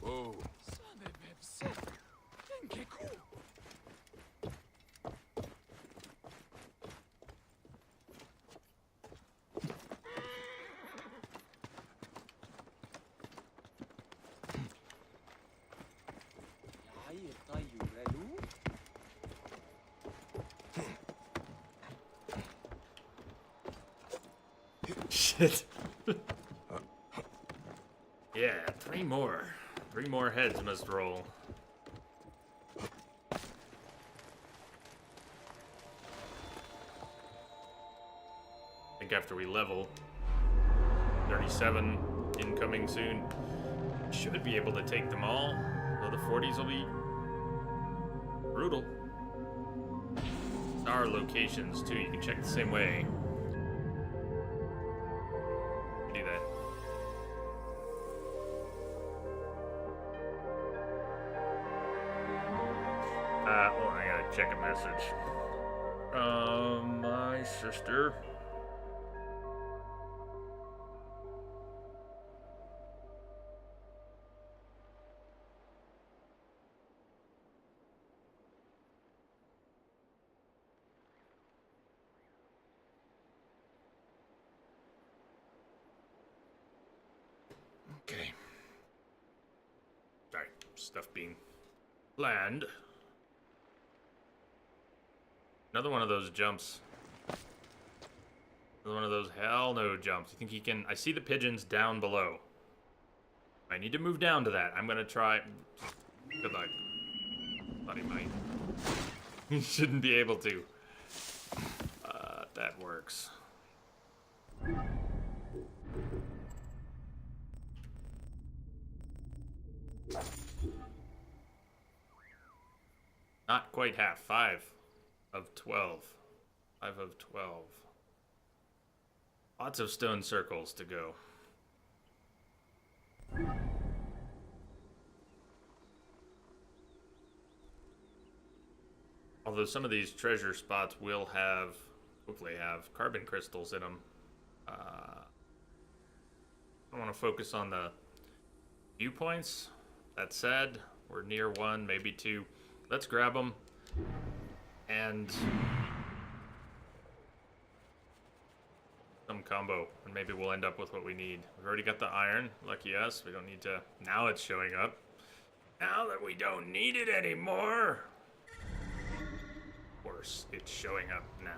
Whoa. it. Yeah, 3 more. 3 more heads must roll. I think after we level, 37 incoming soon, should be able to take them all. Though the 40s will be brutal. Star locations too, you can check the same way. Do that. Well, I gotta check a message. My sister. Okay. Sorry, stuff being planned. Another one of those jumps. Another one of those hell no jumps. You think he can... I see the pigeons down below. I need to move down to that. I'm gonna try... Good luck. Thought he might. He shouldn't be able to. That works. Not quite half. 5 of 12. 5 of 12. Lots of stone circles to go. Although some of these treasure spots will have, hopefully have, carbon crystals in them. I want to focus on the viewpoints. That said, we're near 1, maybe 2. Let's grab them and some combo, and maybe we'll end up with what we need. We've already got the iron. Lucky us. We don't need to. Now it's showing up. Now that we don't need it anymore. Of course, it's showing up now.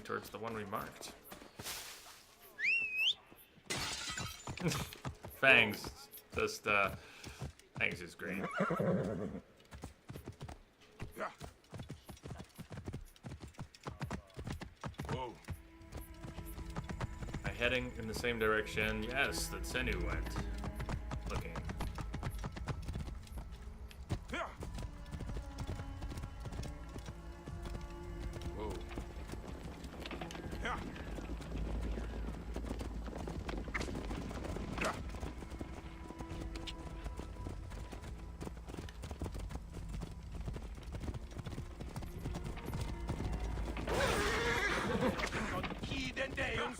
Towards the one we marked. Fangs. Just, Fangs is great. Whoa. Am I heading in the same direction? Yes, that Senu went. Looking.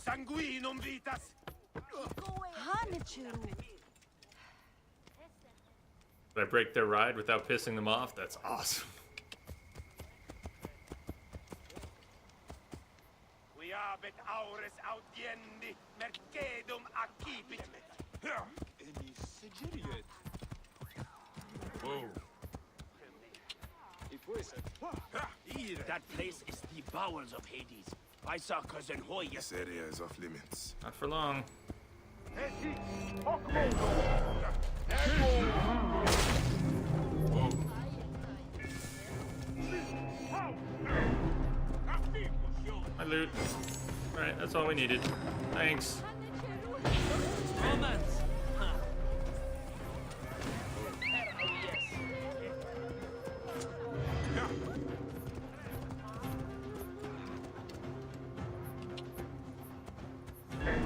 Sanguinum vitas. Did I break their ride without pissing them off? That's awesome. We abet aures audiendi mercedum accipit. Whoa. That place is the bowels of Hades. I saw Cousin Hoy This area is off limits. Not for long. Whoa. My loot. Alright, that's all we needed. Thanks. Romance!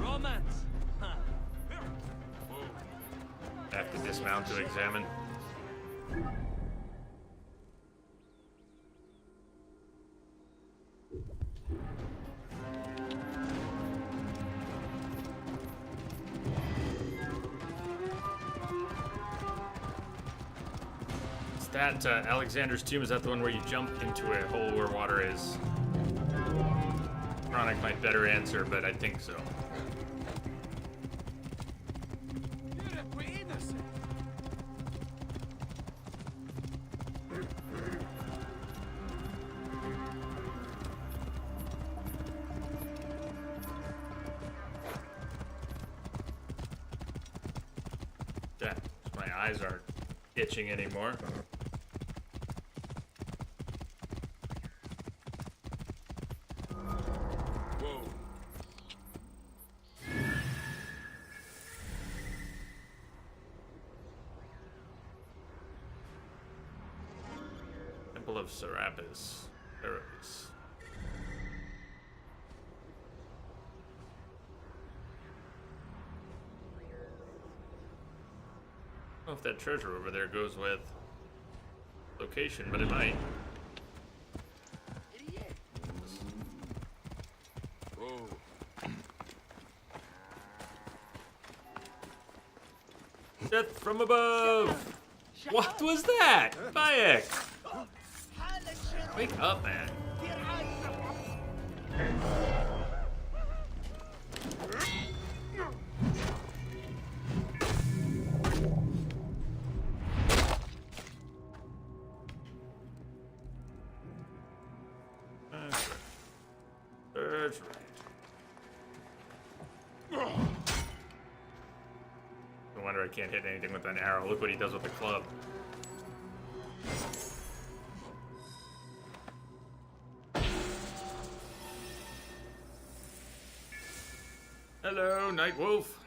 Romance! I have to dismount to examine. that Alexander's Tomb? Is that the one where you jump into a hole where water is? Chronic might better answer, but I think so. Yeah, my eyes aren't itching anymore. Temple of Serapis. Serapis. I don't know if that treasure over there goes with location, but it might. Death from above! What was that? Bayek! Wake up, man. That's right. No wonder I can't hit anything with an arrow. Look what he does with the club. Hello, Night Wolf.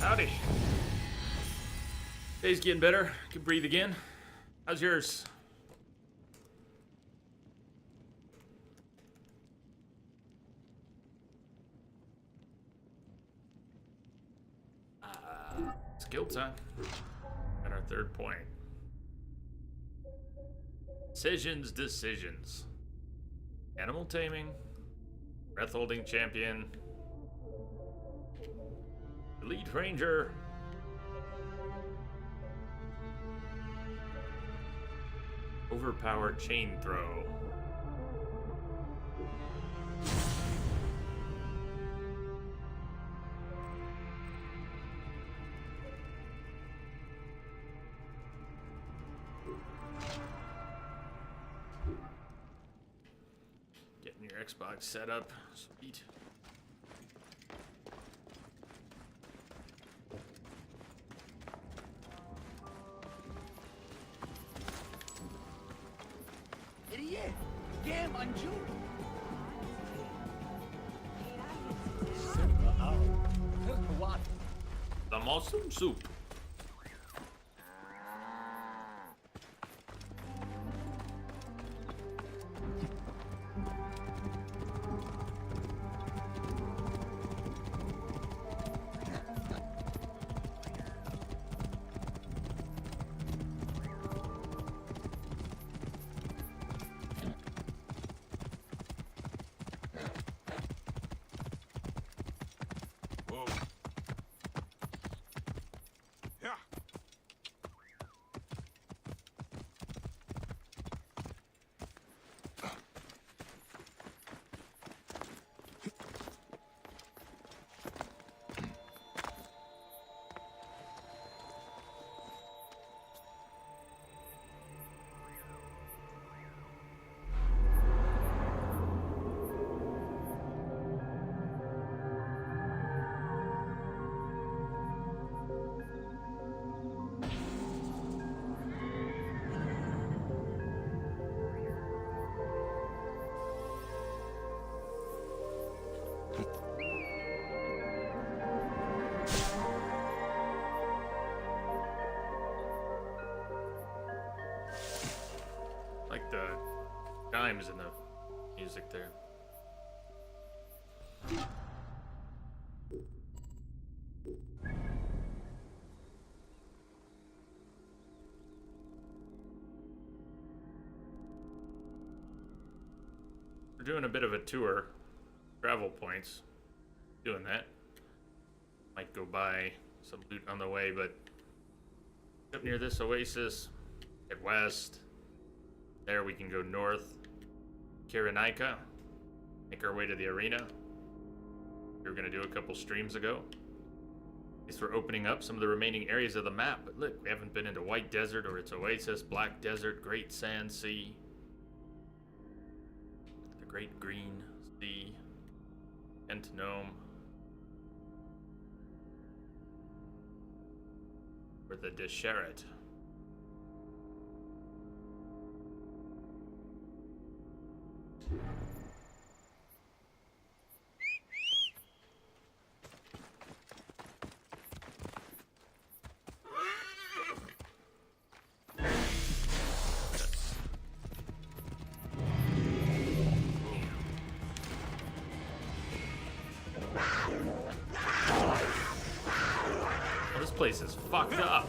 Howdy. Day's getting better. Can breathe again. How's yours? Skill time. At our third point. Decisions. Animal taming. Breath holding champion. Elite ranger. Overpowered chain throw. Getting your Xbox set up. Sweet. The mushroom soup. Like the chimes in the music there. We're doing a bit of a tour. Travel points. Doing that. Might go buy some loot on the way, but up near this oasis, Head west. There we can go north. Kyrenaika. Make our way to the arena. We were gonna do a couple streams ago. At least we're opening up some of the remaining areas of the map. But look, we haven't been into White Desert or its oasis, Black Desert, Great Sand Sea, the Great Green Sea, Entenome, or the Desheret. Well, this place is fucked up.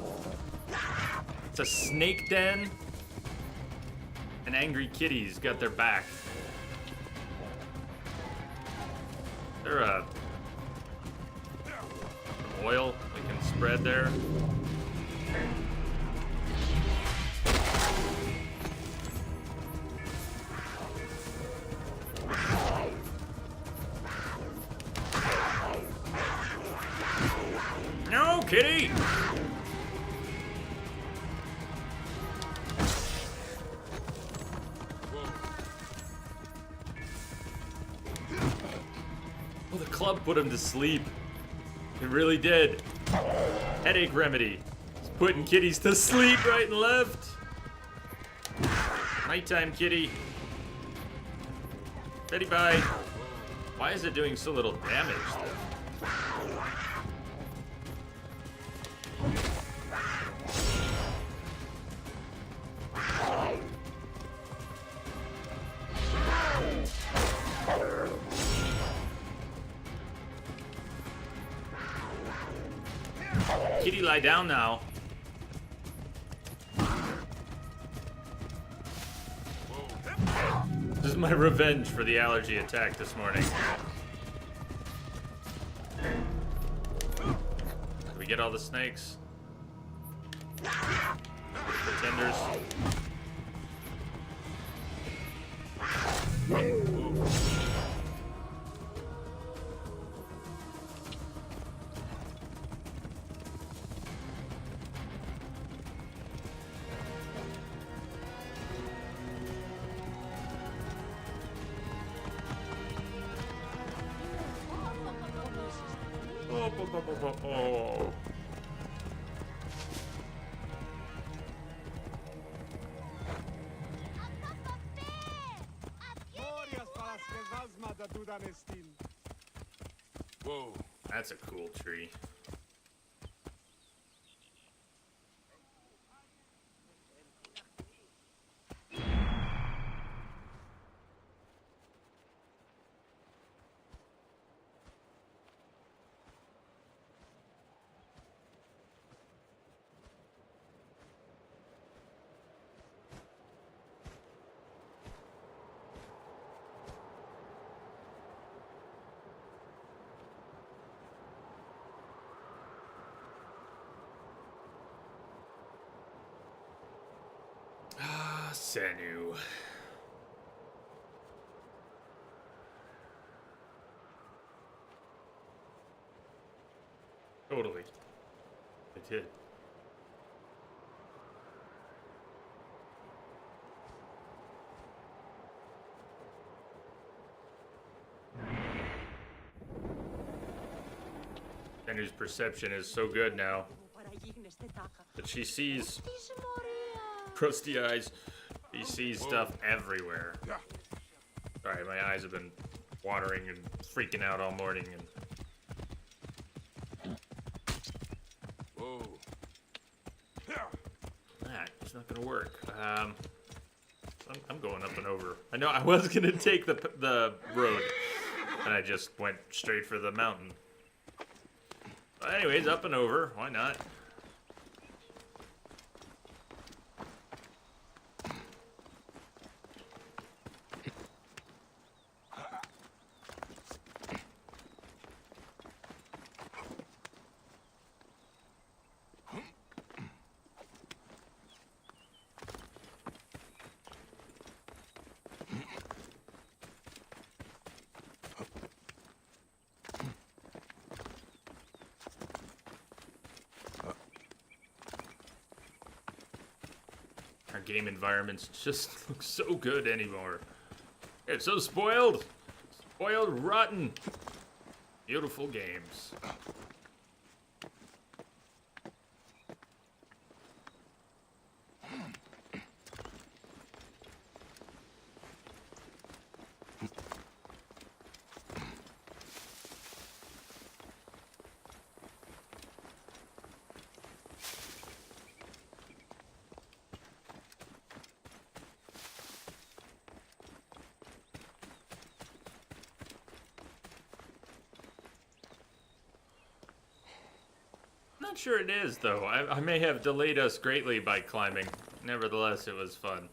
It's a snake den, and angry kitties got their back. There some oil we can spread there. No, kitty! Well, the club put him to sleep. It really did. Headache remedy. It's putting kitties to sleep right and left. Nighttime, kitty. Steady bye. Why is it doing so little damage, though? Kitty, lie down now. This is my revenge for the allergy attack this morning. Did we get all the snakes? Pretenders. Oh. Whoa. That's a cool tree. Ah, Senu. Totally. I did. Senu's perception is so good now that she sees crusty eyes. He sees stuff everywhere. Sorry, my eyes have been watering and freaking out all morning. And Whoa. it's not gonna work. I'm going up and over. I know I was gonna take the road, and I just went straight for the mountain. But anyways, up and over. Why not? game environments just look so good anymore. It's so spoiled. Spoiled, rotten. Beautiful games. Not sure it is, though. I may have delayed us greatly by climbing. Nevertheless, it was fun.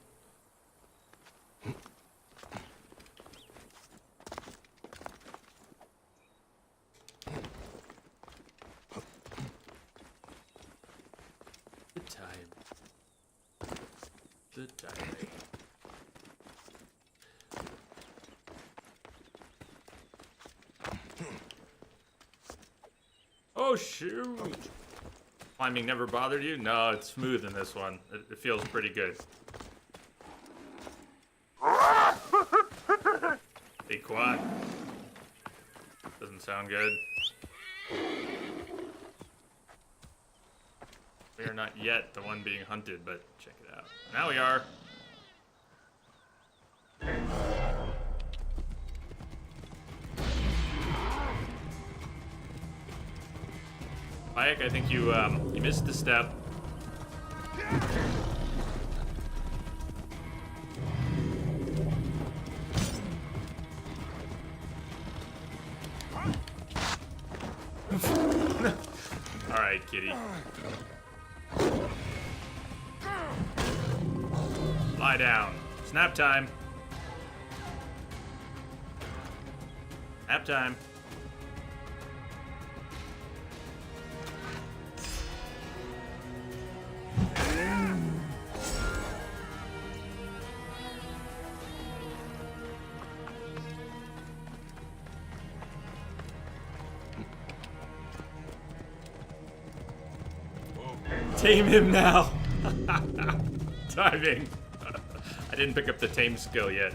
Good time. Good time. Oh, shoot! Climbing never bothered you? No, it's smooth in this one. It feels pretty good. Be quiet. Doesn't sound good. We are not yet the one being hunted, but check it out. Now we are. Bayek, I think you missed the step. All right, kitty. Lie down. Snap time. Nap time. Tame him now. Timing. I didn't pick up the tame skill yet.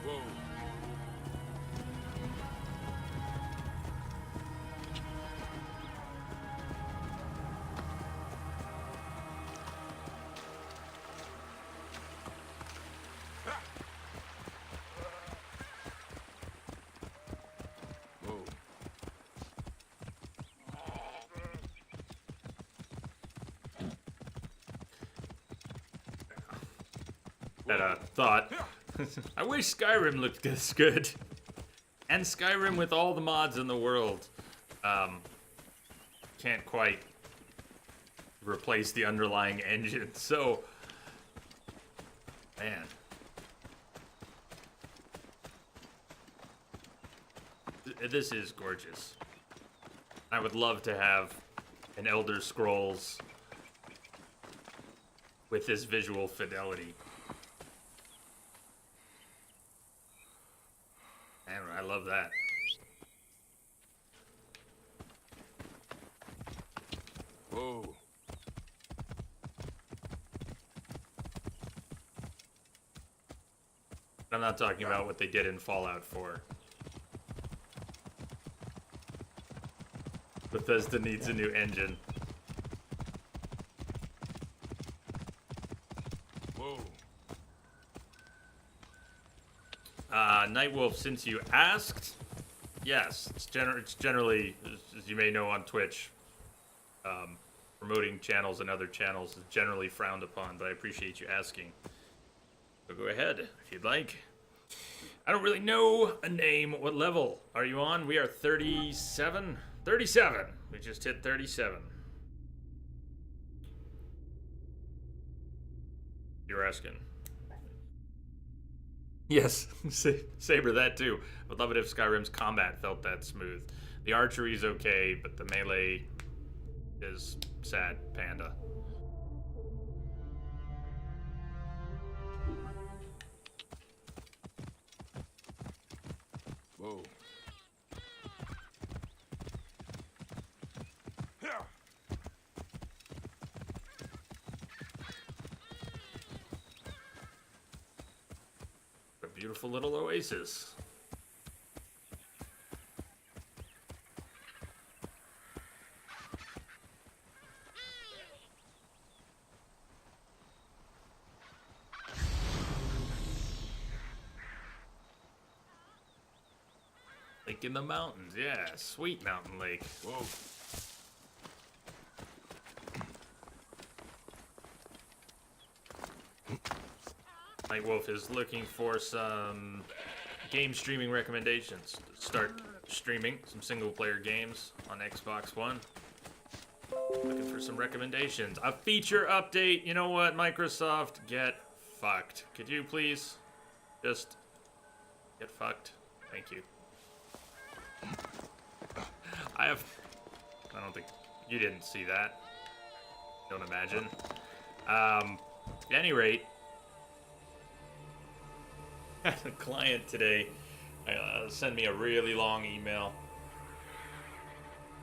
Whoa. Whoa. That thought. I wish Skyrim looked this good. And Skyrim with all the mods in the world. Can't quite replace the underlying engine. So, man. This is gorgeous. I would love to have an Elder Scrolls with this visual fidelity. Man, I love that. Whoa. I'm not talking about what they did in Fallout 4. Bethesda needs a new engine. Whoa. Nightwolf, since you asked, yes, it's generally, as you may know on Twitch, promoting channels and other channels is generally frowned upon, but I appreciate you asking. So go ahead, if you'd like. I don't really know a name. What level are you on? We are 37? 37! We just hit 37. You're asking. Yes, Saber, that too. Would love it if Skyrim's combat felt that smooth. The archery's okay, but the melee is sad, panda. Whoa. beautiful little oasis. Lake in the mountains, yeah, sweet mountain lake. Whoa. Nightwolf is looking for some game streaming recommendations. Start streaming some single player games on Xbox One. Looking for some recommendations. A feature update. You know what, Microsoft? Get fucked. Could you please just get fucked? Thank you. I don't think you didn't see that. Don't imagine. At any rate, a client today sent me a really long email.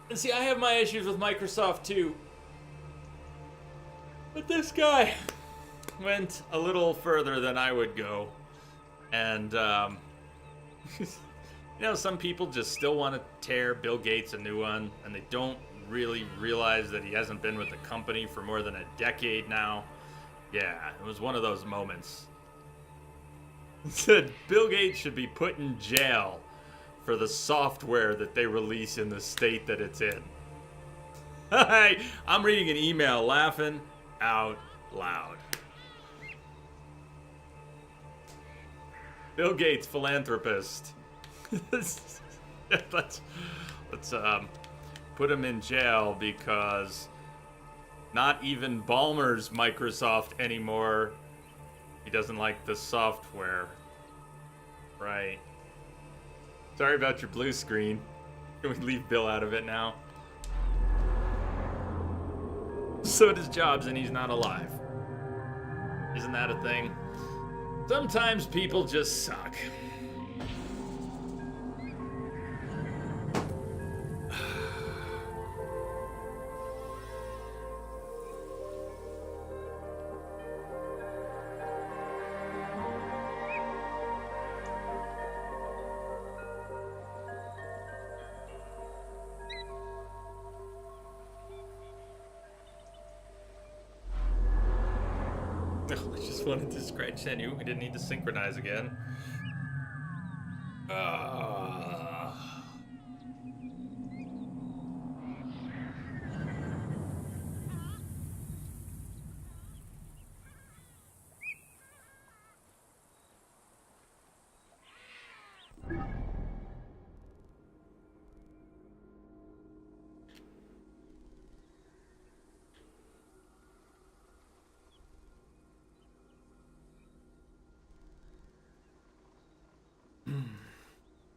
And see, I have my issues with Microsoft too. But this guy went a little further than I would go. And, you know, some people just still want to tear Bill Gates a new one, and they don't really realize that he hasn't been with the company for more than a decade now. Yeah, it was one of those moments. He said Bill Gates should be put in jail for the software that they release in the state that it's in. I'm reading an email laughing out loud. Bill Gates, philanthropist. let's put him in jail because not even Ballmer's Microsoft anymore. He doesn't like the software. Right. Sorry about your blue screen. Can we leave Bill out of it now? So does Jobs, and he's not alive. Isn't that a thing? Sometimes people just suck. I just wanted to scratch that. We didn't need to synchronize again.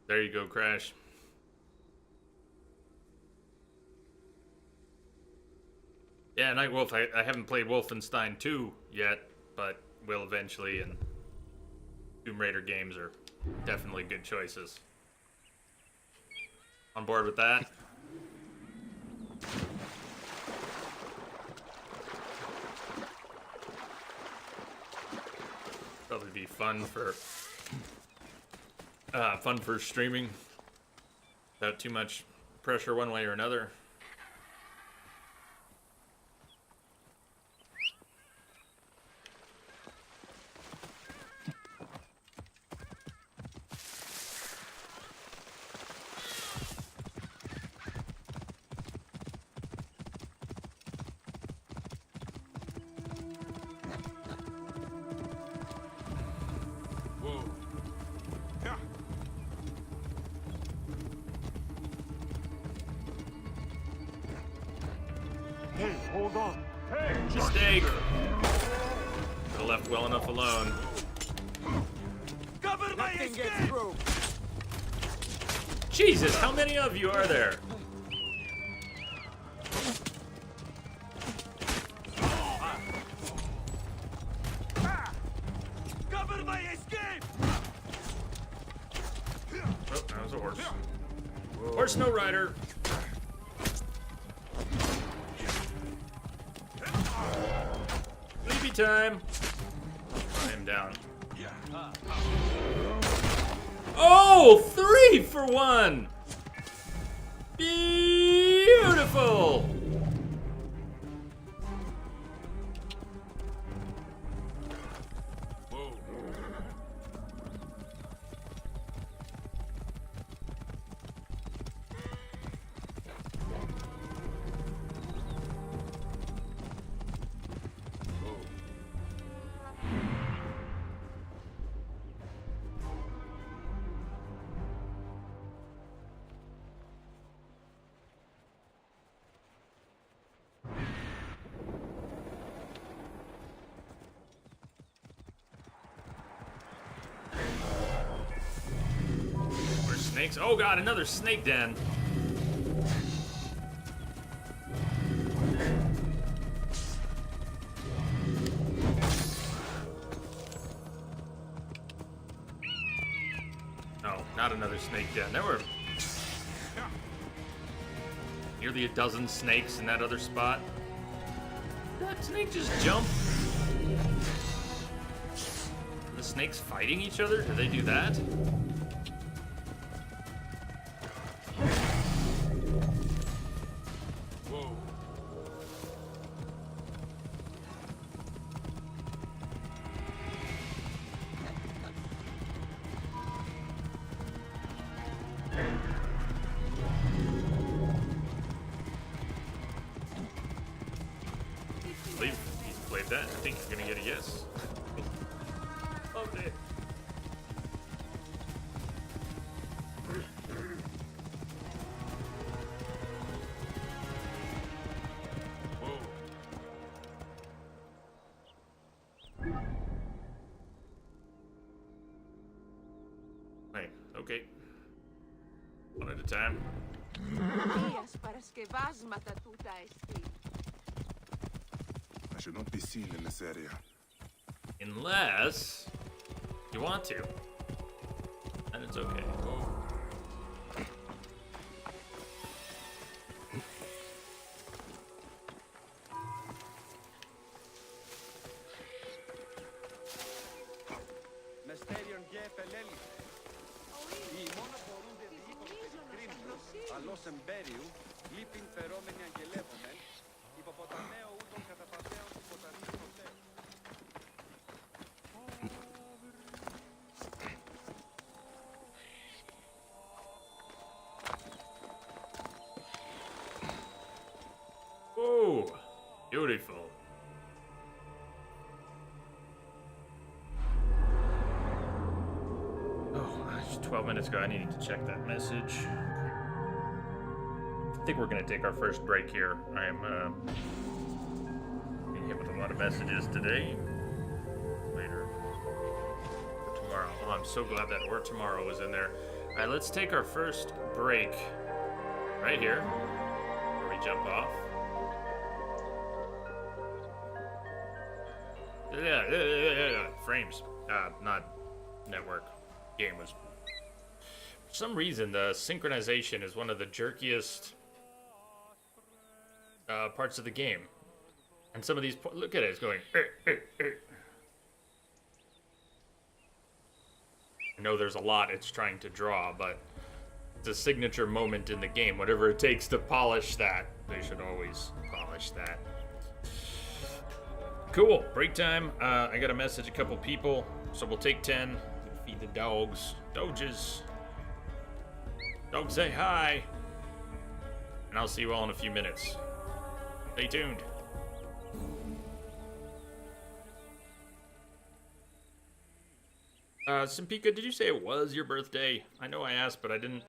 There you go, Crash. Yeah, Nightwolf, I haven't played Wolfenstein 2 yet, but will eventually, and Tomb Raider games are definitely good choices. On board with that? Probably be fun for streaming without too much pressure one way or another. Hey, hold on. Hey, Mistake. Could have left well enough alone. Cover my escape! Jesus, how many of you are there? Cover my escape! Oh, that was a horse. Horse, no rider. Sleepy time. I am down. Oh, 3 for 1. Beautiful. More snakes. Oh god, another snake den. No, not another snake den. There were nearly a dozen snakes in that other spot. Did that snake just jump? Are the snakes fighting each other? Do they do that? Believe he's played that. I think he's gonna get a yes. Oh, dear. Hey, okay. One at a time. I should not be seen in this area. Unless you want to. And it's okay. Mysterion Gefeleli. Οι μόνο μπορούνται διοίκων περικρίνουν, αλλός εμπέριου, λείπειν φερόμενοι αγγελεύομεν, υποποταμαίο ούτων καταπατέων του ποταμίου προτέου. Oh, beautiful. Oh, just 12 minutes ago, I needed to check that message. I think we're going to take our first break here. I am being hit with a lot of messages today. Later. Or tomorrow. Oh, I'm so glad that or tomorrow was in there. All right, let's take our first break right here, where we jump off. Yeah. Frames. Not network. Game was. For some reason, the synchronization is one of the jerkiest parts of the game. And some of these. Look at it. It's going. I know there's a lot it's trying to draw, but it's a signature moment in the game. Whatever it takes to polish that, they should always polish that. Cool, break time. I got to message a couple people, so we'll take 10. Feed the dogs. Doges. Dogs say hi. And I'll see you all in a few minutes. Stay tuned. Simpika, did you say it was your birthday? I know I asked, but I didn't